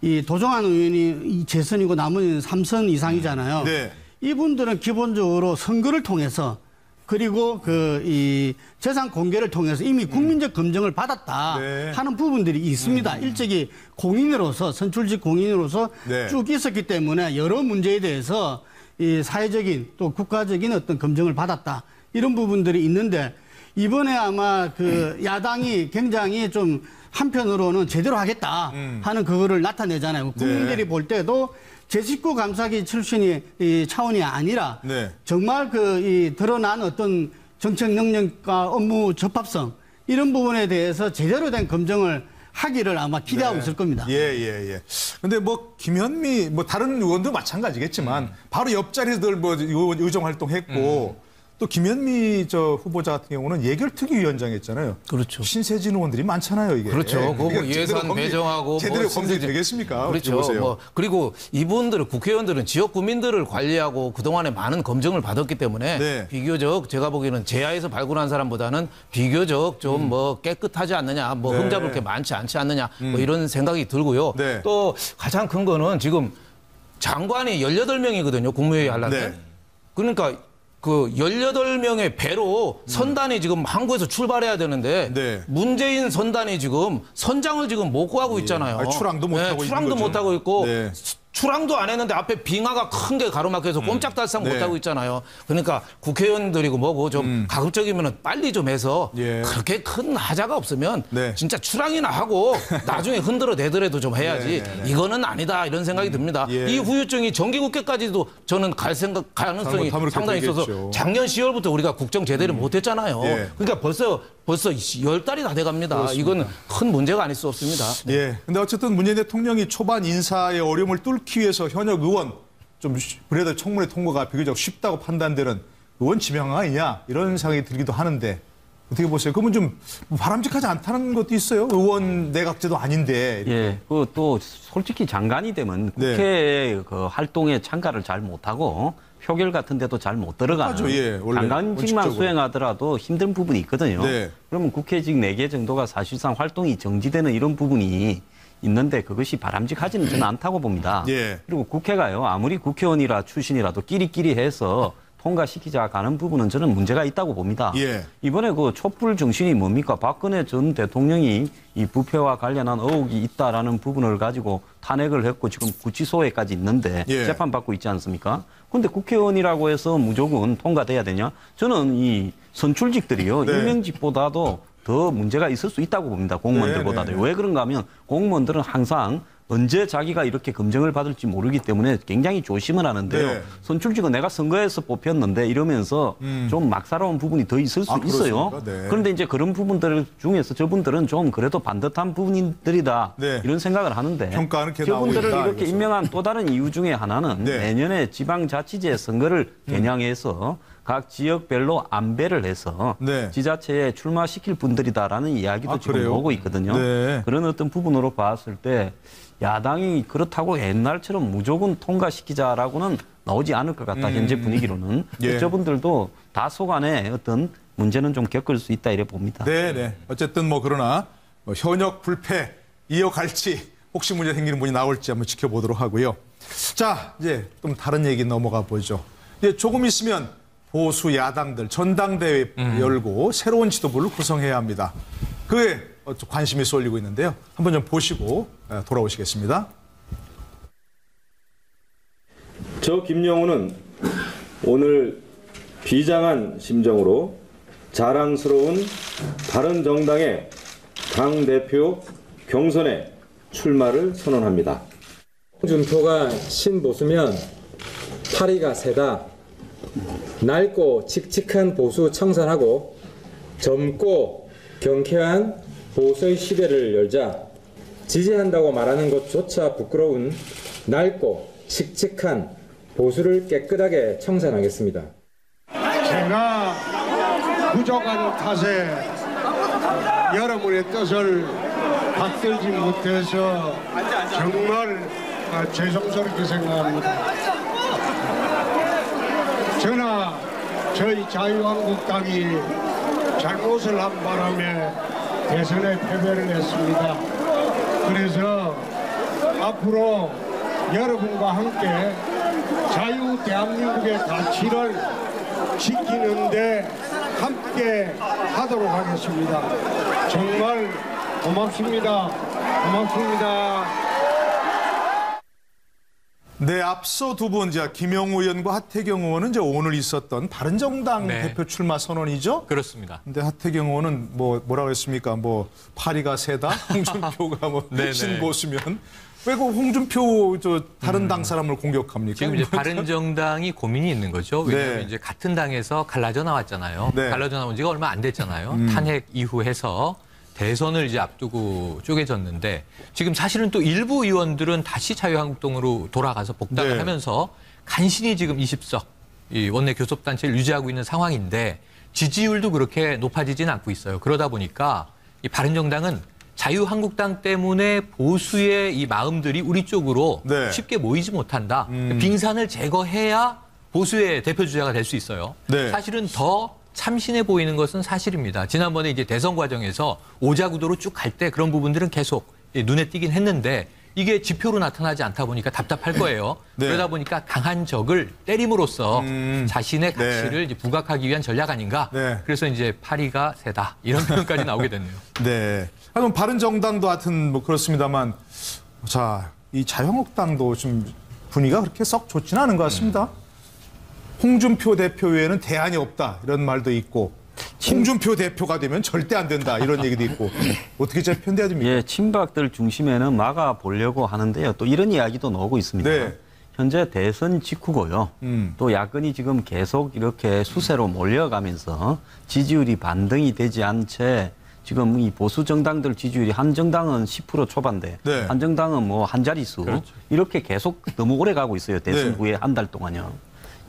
Speaker 5: 이 도종환 의원이 재선이고 나머지는 3선 이상이잖아요.
Speaker 1: 네.
Speaker 5: 이분들은 기본적으로 선거를 통해서 그리고 이 재산 공개를 통해서 이미 국민적 검증을 받았다
Speaker 1: 네.
Speaker 5: 하는 부분들이 있습니다. 일찍이 공인으로서 선출직 공인으로서
Speaker 1: 네.
Speaker 5: 쭉 있었기 때문에 여러 문제에 대해서 이 사회적인 또 국가적인 어떤 검증을 받았다 이런 부분들이 있는데 이번에 아마 야당이 굉장히 좀 한편으로는 제대로 하겠다 하는 그거를 나타내잖아요. 국민들이 볼 때도 제19 감사기 출신이 차원이 아니라
Speaker 1: 네.
Speaker 5: 정말 드러난 어떤 정책 능력과 업무 적합성 이런 부분에 대해서 제대로 된 검증을 하기를 아마 기대하고 있을 겁니다.
Speaker 1: 예. 근데 뭐 김현미 다른 의원도 마찬가지겠지만 바로 옆자리에서 늘 의정 활동했고 또 김현미 후보자 같은 경우는 예결특위위원장했잖아요.
Speaker 2: 그렇죠.
Speaker 1: 신세진 의원들이 많잖아요, 이게.
Speaker 2: 그렇죠. 그거 예산 배정하고
Speaker 1: 제대로 검증 되겠습니까?
Speaker 2: 그렇죠. 그리고 이분들은 국회의원들은 지역 구민들을 관리하고 그동안에 많은 검증을 받았기 때문에 비교적 제가 보기에는 제야에서 발굴한 사람보다는 비교적 좀 깨끗하지 않느냐, 흠잡을 게 많지 않지 않느냐, 이런 생각이 들고요. 또 가장 큰 거는 지금 장관이 18명이거든요. 국무회의 하려면. 그러니까 그 18명의 배로 선단이 지금 항구에서 출발해야 되는데 문재인 선단이 지금 선장을 지금 못 구하고 있잖아요.
Speaker 1: 출항도 못 하고
Speaker 2: 출항도 못 하고 있고 출항도 안 했는데 앞에 빙하가 큰 게 가로막혀서 꼼짝달싹 못 하고 있잖아요. 그러니까 국회의원들이고 뭐고 좀 가급적이면 빨리 좀 해서 그렇게 큰 하자가 없으면 진짜 출항이나 하고 나중에 흔들어 대더라도 좀 해야지 이거는 아니다 이런 생각이 듭니다. 이 후유증이 정기국회까지도 저는 갈 가능성이 상당히 있어서 작년 10월부터 우리가 국정 제대로 못했잖아요. 그러니까 벌써 10달이 다 돼갑니다. 그렇습니다. 이건 큰 문제가 아닐 수 없습니다.
Speaker 1: 근데 어쨌든 문재인 대통령이 초반 인사의 어려움을 뚫기 위해서 현역 의원 좀 그래도 청문회 통과가 비교적 쉽다고 판단되는 의원 지명 아니냐 이런 생각이 들기도 하는데 어떻게 보세요? 그러면 좀 바람직하지 않다는 것도 있어요. 의원 내각제도 아닌데.
Speaker 4: 또 솔직히 장관이 되면 국회 그 활동에 참가를 잘 못하고 표결 같은 데도 잘 못 들어가는 장관직만 수행하더라도 힘든 부분이 있거든요. 그러면 국회직 4개 정도가 사실상 활동이 정지되는 이런 부분이 있는데 그것이 바람직하지는 저는 않다고 봅니다. 그리고 국회가요. 아무리 국회의원이라 출신이라도 끼리끼리 해서 통과시키자 가는 부분은 저는 문제가 있다고 봅니다. 이번에 그 촛불 정신이 뭡니까? 박근혜 전 대통령이 이 부패와 관련한 의혹이 있다라는 부분을 가지고 탄핵을 했고 지금 구치소에까지 있는데 재판받고 있지 않습니까? 근데 국회의원이라고 해서 무조건 통과돼야 되냐? 저는 이 선출직들이요. 임명직보다도 더 문제가 있을 수 있다고 봅니다. 공무원들보다도. 왜 그런가 하면 공무원들은 항상 언제 자기가 이렇게 검증을 받을지 모르기 때문에 굉장히 조심을 하는데요. 선출직은 내가 선거에서 뽑혔는데 이러면서 좀 막사로운 부분이 더 있을 수 있어요. 그런데 이제 그런 부분들 중에서 저분들은 좀 그래도 반듯한 부분들이다 이런 생각을 하는데 저분들을 이렇게 임명한 또 다른 이유 중에 하나는 내년에 지방자치제 선거를 겨냥해서 각 지역별로 안배를 해서 지자체에 출마시킬 분들이다라는 이야기도 지금 오고 있거든요. 그런 어떤 부분으로 봤을 때 야당이 그렇다고 옛날처럼 무조건 통과시키자라고는 나오지 않을 것 같다. 현재 분위기로는. 저분들도 다소간의 어떤 문제는 좀 겪을 수 있다 이래 봅니다.
Speaker 1: 어쨌든 그러나 현역 불패 이어갈지 혹시 문제 생기는 분이 나올지 한번 지켜보도록 하고요. 자, 이제 좀 다른 얘기 넘어가 보죠. 이제 조금 있으면 보수 야당들 전당대회 열고 새로운 지도부를 구성해야 합니다. 그에 관심이 쏠리고 있는데요. 한번 좀 보시고 돌아오시겠습니다.
Speaker 15: 저 김영우는 오늘 비장한 심정으로 자랑스러운 바른정당의 당대표 경선에 출마를 선언합니다.
Speaker 16: 홍준표가 신보수면 파리가 세다. 낡고 칙칙한 보수 청산하고 젊고 경쾌한 보수의 시대를 열자. 지지한다고 말하는 것조차 부끄러운 낡고 칙칙한 보수를 깨끗하게 청산하겠습니다.
Speaker 17: 제가 부족한 탓에 여러분의 뜻을 받들지 못해서 정말 죄송스럽게 생각합니다. 저나 저희 자유한국당이 잘못을 한 바람에 대선에 패배를 했습니다. 그래서 앞으로 여러분과 함께 자유 대한민국의 가치를 지키는데 함께 하도록 하겠습니다. 정말 고맙습니다. 고맙습니다.
Speaker 1: 네, 앞서 두 분, 김영우 의원과 하태경 의원은 이제 오늘 있었던 바른정당 대표 출마 선언이죠?
Speaker 6: 그렇습니다.
Speaker 1: 근데 하태경 의원은 뭐라고 했습니까? 파리가 세다? 홍준표가 신보수면? 왜 그 홍준표 다른 당 사람을 공격합니까?
Speaker 6: 지금 이제 바른정당이 고민이 있는 거죠. 왜냐하면 이제 같은 당에서 갈라져 나왔잖아요. 갈라져 나온 지가 얼마 안 됐잖아요. 탄핵 이후 해서 대선을 이제 앞두고 쪼개졌는데 지금 사실은 또 일부 의원들은 다시 자유한국당으로 돌아가서 복당을 하면서 간신히 지금 20석 이 원내 교섭단체를 유지하고 있는 상황인데 지지율도 그렇게 높아지진 않고 있어요. 그러다 보니까 이 바른정당은 자유한국당 때문에 보수의 이 마음들이 우리 쪽으로
Speaker 1: 네.
Speaker 6: 쉽게 모이지 못한다. 빙산을 제거해야 보수의 대표 주자가 될 수 있어요.
Speaker 1: 네.
Speaker 6: 사실은 더 참신해 보이는 것은 사실입니다. 지난번에 이제 대선 과정에서 오자구도로 쭉 갈 때 그런 부분들은 계속 눈에 띄긴 했는데 이게 지표로 나타나지 않다 보니까 답답할 거예요.
Speaker 1: 네.
Speaker 6: 그러다 보니까 강한 적을 때림으로써 자신의 가치를 이제 부각하기 위한 전략 아닌가.
Speaker 1: 네.
Speaker 6: 그래서 이제 파리가 세다 이런 표현까지 나오게 됐네요.
Speaker 1: 네. 하여튼 바른정당도 하여튼 뭐 그렇습니다만 자, 이 자유한국당도 좀 분위기가 그렇게 썩 좋지는 않은 것 같습니다. 홍준표 대표 외에는 대안이 없다 이런 말도 있고 홍준표 대표가 되면 절대 안 된다 이런 얘기도 있고 어떻게 재편돼야 됩니까?
Speaker 4: 예, 친박들 중심에는 막아보려고 하는데요. 또 이런 이야기도 나오고 있습니다.
Speaker 1: 네.
Speaker 4: 현재 대선 직후고요. 또 야권이 지금 계속 이렇게 수세로 몰려가면서 지지율이 반등이 되지 않은 채 지금 이 보수 정당들 지지율이 한 정당은 10% 초반대,
Speaker 1: 네.
Speaker 4: 한 정당은 뭐 한 자릿수
Speaker 6: 그렇죠.
Speaker 4: 이렇게 계속 너무 오래 가고 있어요. 대선
Speaker 1: 네.
Speaker 4: 후에 한 달 동안요.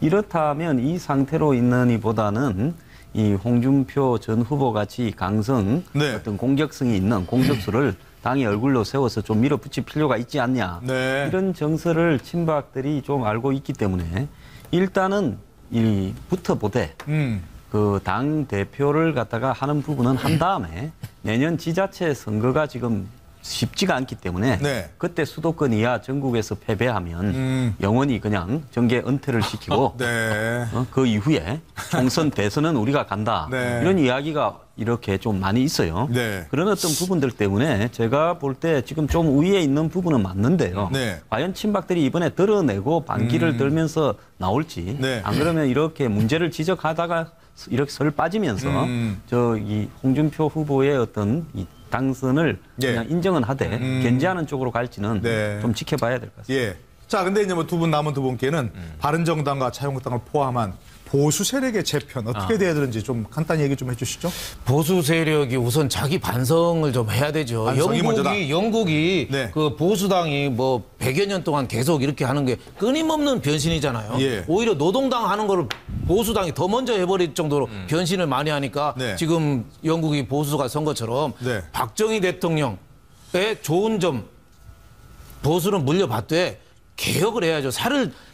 Speaker 4: 이렇다면 이 상태로 있느니보다는 이 홍준표 전 후보 같이 강성
Speaker 1: 네.
Speaker 4: 어떤 공격성이 있는 공격수를 당의 얼굴로 세워서 좀 밀어붙일 필요가 있지 않냐.
Speaker 1: 네.
Speaker 4: 이런 정서를 친박들이 좀 알고 있기 때문에 일단은 이 붙어보되 그 당 대표를 갖다가 하는 부분은 한 다음에 내년 지자체 선거가 지금 쉽지가 않기 때문에
Speaker 1: 네.
Speaker 4: 그때 수도권 이하 전국에서 패배하면 영원히 그냥 정계 은퇴를 시키고
Speaker 1: 네.
Speaker 4: 그 이후에 총선 대선은 우리가 간다.
Speaker 1: 네.
Speaker 4: 이런 이야기가 이렇게 좀 많이 있어요.
Speaker 1: 네.
Speaker 4: 그런 어떤 부분들 때문에 제가 볼 때 지금 좀 우위에 있는 부분은 맞는데요.
Speaker 1: 네.
Speaker 4: 과연 친박들이 이번에 드러내고 반기를 들면서 나올지
Speaker 1: 네.
Speaker 4: 안 그러면 이렇게 문제를 지적하다가 이렇게 설 빠지면서 저 이 홍준표 후보의 어떤 이 당선을
Speaker 1: 예.
Speaker 4: 그냥 인정은 하되 견제하는 쪽으로 갈지는
Speaker 1: 네.
Speaker 4: 좀 지켜봐야 될 것 같습니다.
Speaker 1: 예. 자, 근데 이제 뭐 두 분 남은 두 분께는 바른정당과 자유한국당을 포함한 보수 세력의 재편 어떻게 돼야 되는지 좀 간단히 얘기 좀 해주시죠.
Speaker 2: 보수 세력이 우선 자기 반성을 좀 해야 되죠.
Speaker 1: 반성이 먼저다.
Speaker 2: 영국이
Speaker 1: 네.
Speaker 2: 그 보수당이 뭐 100여 년 동안 계속 이렇게 하는 게 끊임없는 변신이잖아요.
Speaker 1: 예.
Speaker 2: 오히려 노동당 하는 거를 보수당이 더 먼저 해버릴 정도로 변신을 많이 하니까
Speaker 1: 네.
Speaker 2: 지금 영국이 보수가 선거처럼
Speaker 1: 네.
Speaker 2: 박정희 대통령의 좋은 점 보수는 물려받되 개혁을 해야죠.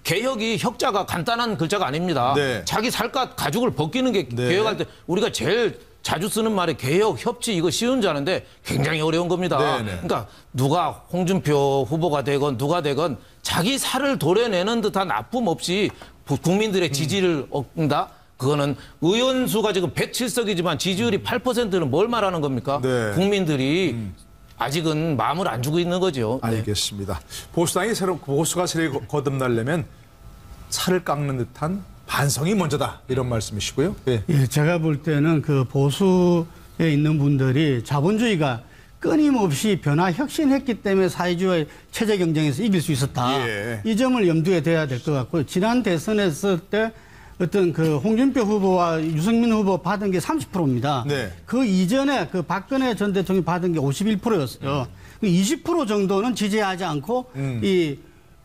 Speaker 2: 개혁이 혁자가 간단한 글자가 아닙니다.
Speaker 1: 네.
Speaker 2: 자기 살갗 가죽을 벗기는 게
Speaker 1: 네.
Speaker 2: 개혁할 때 우리가 제일 자주 쓰는 말이 개혁, 협치 이거 쉬운 줄 아는데 굉장히 어려운 겁니다.
Speaker 1: 네, 네.
Speaker 2: 그러니까 누가 홍준표 후보가 되건 누가 되건 자기 살을 도려내는 듯한 아픔 없이 국민들의 지지를 얻는다? 그거는 의원 수가 지금 107석이지만 지지율이 8%는 뭘 말하는 겁니까?
Speaker 1: 네.
Speaker 2: 국민들이 아직은 마음을 안 주고 있는 거죠. 네.
Speaker 1: 알겠습니다. 보수당이 보수가 세력이 거듭나려면 살을 깎는 듯한 반성이 먼저다 이런 말씀이시고요. 예.
Speaker 5: 예, 제가 볼 때는 그 보수에 있는 분들이 자본주의가 끊임없이 변화 혁신했기 때문에 사회주의 체제 경쟁에서 이길 수 있었다.
Speaker 1: 예.
Speaker 5: 이 점을 염두에 둬야 될 것 같고요. 지난 대선에 했을 때 어떤 그 홍준표 후보와 유승민 후보 받은 게 30%입니다.
Speaker 1: 네.
Speaker 5: 그 이전에 그 박근혜 전 대통령이 받은 게 51%였어요. 20% 정도는 지지하지 않고 이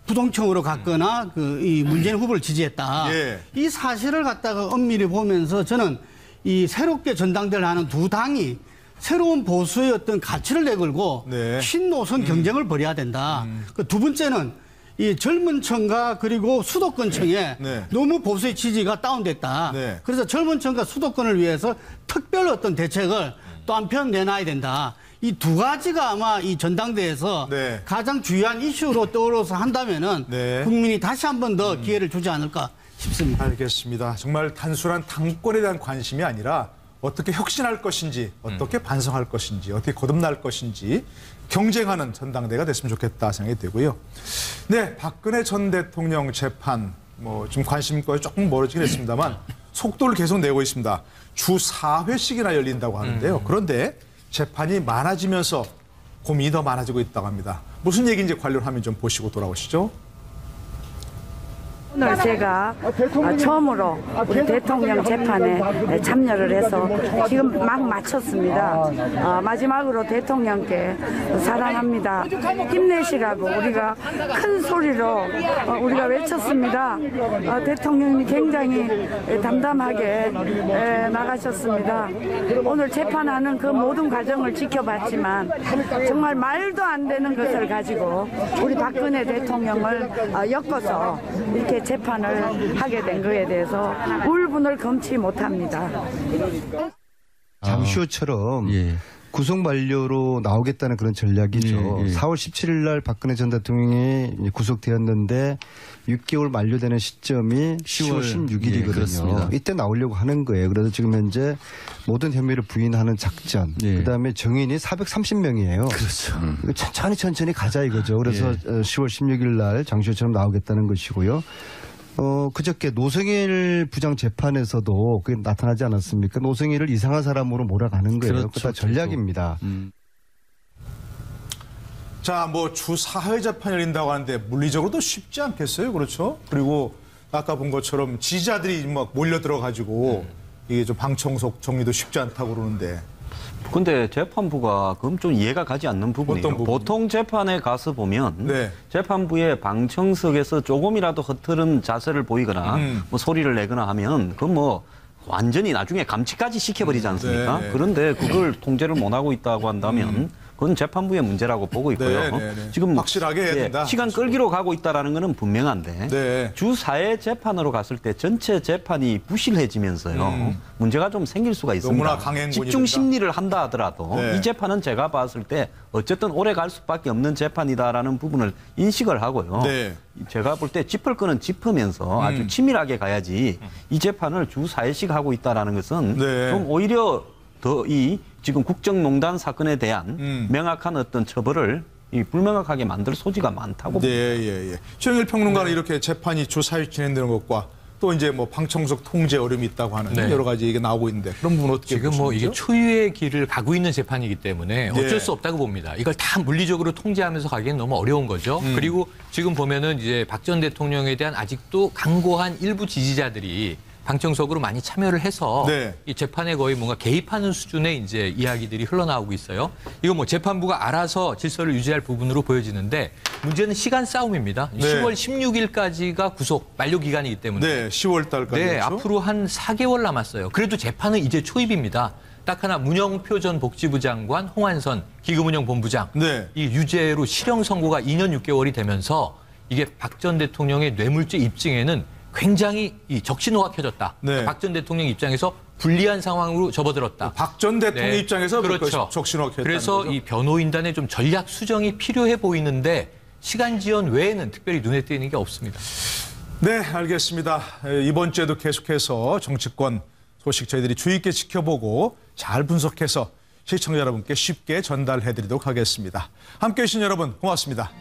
Speaker 5: 부동층으로 갔거나 이 문재인 후보를 지지했다.
Speaker 1: 예.
Speaker 5: 이 사실을 갖다가 엄밀히 보면서 저는 이 새롭게 전당대를 하는 두 당이 새로운 보수의 어떤 가치를 내걸고
Speaker 1: 네.
Speaker 5: 신노선 경쟁을 벌여야 된다. 그 두 번째는 이 젊은 층과 그리고 수도권층에
Speaker 1: 네.
Speaker 5: 너무 보수의 지지가 다운됐다.
Speaker 1: 네.
Speaker 5: 그래서 젊은 층과 수도권을 위해서 특별 어떤 대책을 또 한편 내놔야 된다. 이 두 가지가 아마 이 전당대에서
Speaker 1: 네.
Speaker 5: 가장 중요한 이슈로 떠올라서 한다면은
Speaker 1: 네.
Speaker 5: 국민이 다시 한 번 더 기회를 주지 않을까 싶습니다.
Speaker 1: 알겠습니다. 정말 단순한 당권에 대한 관심이 아니라 어떻게 혁신할 것인지, 어떻게 반성할 것인지, 어떻게 거듭날 것인지 경쟁하는 전당대가 됐으면 좋겠다 생각이 되고요. 네, 박근혜 전 대통령 재판 뭐 좀 관심과 조금 멀어지긴 했습니다만 속도를 계속 내고 있습니다. 주 4회씩이나 열린다고 하는데요. 그런데 재판이 많아지면서 고민이 더 많아지고 있다고 합니다. 무슨 얘기인지 관련 화면 좀 보시고 돌아오시죠.
Speaker 18: 오늘 제가 처음으로 우리 대통령 재판에 참여를 해서 지금 막 마쳤습니다. 마지막으로 대통령께 사랑합니다, 힘내시라고 우리가 큰 소리로 우리가 외쳤습니다. 대통령이 굉장히 담담하게 나가셨습니다. 오늘 재판하는 그 모든 과정을 지켜봤지만 정말 말도 안 되는 것을 가지고 우리 박근혜 대통령을 엮어서 이렇게 재판을 하게 된 거에 대해서 울분을 금치 못합니다.
Speaker 19: 잠시 후처럼 구속 만료로 나오겠다는 그런 전략이죠. 4월 17일 날 박근혜 전 대통령이 구속되었는데 6개월 만료되는 시점이 10월 16일이거든요. 이때 나오려고 하는 거예요. 그래서 지금 현재 모든 혐의를 부인하는 작전, 그다음에 정인이 430명이에요. 그렇죠. 천천히 가자 이거죠. 그래서 10월 16일 날 장시호처럼 나오겠다는 것이고요. 그저께 노승일 부장 재판에서도 그게 나타나지 않았습니까? 노승일을 이상한 사람으로 몰아가는 거예요. 그렇죠. 그다 전략입니다.
Speaker 1: 자, 뭐 주 4회 재판이 열린다고 하는데 물리적으로도 쉽지 않겠어요, 그렇죠? 그리고 아까 본 것처럼 지지자들이 막 몰려 들어가지고 이게 좀 방청석 정리도 쉽지 않다고 그러는데.
Speaker 4: 근데 재판부가 그럼 좀 이해가 가지 않는 부분이에요. 보통 재판에 가서 보면 재판부의 방청석에서 조금이라도 허트른 자세를 보이거나 뭐 소리를 내거나 하면 그건 뭐 완전히 나중에 감치까지 시켜버리지 않습니까? 그런데 그걸 통제를 못하고 있다고 한다면 그건 재판부의 문제라고 보고 있고요. 지금
Speaker 1: 확실하게 해야 된다.
Speaker 4: 시간 끌기로 가고 있다는 것은 분명한데 주 4회 재판으로 갔을 때 전체 재판이 부실해지면서요. 문제가 좀 생길 수가 있습니다. 집중 심리를 한다 하더라도 이 재판은 제가 봤을 때 어쨌든 오래 갈 수밖에 없는 재판이다라는 부분을 인식을 하고요. 제가 볼 때 짚을 거는 짚으면서 아주 치밀하게 가야지 이 재판을 주 4회씩 하고 있다는 것은 좀 오히려 더 이 지금 국정농단 사건에 대한 명확한 어떤 처벌을 불명확하게 만들 소지가 많다고 봅니다.
Speaker 1: 최영일 평론가는 이렇게 재판이 주 4회 진행되는 것과 또 이제 뭐 방청석 통제 어려움이 있다고 하는 여러 가지 얘기가 나오고 있는데 그런 부분 어떻게
Speaker 6: 지금 뭐 이게 초유의 길을 가고 있는 재판이기 때문에 어쩔 수 없다고 봅니다. 이걸 다 물리적으로 통제하면서 가기엔 너무 어려운 거죠. 그리고 지금 보면은 이제 박 전 대통령에 대한 아직도 강고한 일부 지지자들이 방청석으로 많이 참여를 해서 이 재판에 거의 뭔가 개입하는 수준의 이제 이야기들이 흘러나오고 있어요. 이거 뭐 재판부가 알아서 질서를 유지할 부분으로 보여지는데 문제는 시간 싸움입니다. 10월 16일까지가 구속 만료 기간이기 때문에
Speaker 1: 10월 달까지.
Speaker 6: 앞으로 한 4개월 남았어요. 그래도 재판은 이제 초입입니다. 딱 하나 문영표 전 복지부 장관, 홍한선 기금운용본부장 이 유죄로 실형 선고가 2년 6개월이 되면서 이게 박 전 대통령의 뇌물죄 입증에는 굉장히 이 적신호가 켜졌다. 박 전 대통령 입장에서 불리한 상황으로 접어들었다.
Speaker 1: 박 전 대통령 입장에서
Speaker 6: 그렇죠.
Speaker 1: 적신호가 켰다는
Speaker 6: 그래서
Speaker 1: 거죠?
Speaker 6: 이 변호인단의 좀 전략 수정이 필요해 보이는데 시간 지연 외에는 특별히 눈에 띄는 게 없습니다.
Speaker 1: 네, 알겠습니다. 이번 주에도 계속해서 정치권 소식 저희들이 주의 있게 지켜보고 잘 분석해서 시청자 여러분께 쉽게 전달해드리도록 하겠습니다. 함께해 주신 여러분 고맙습니다.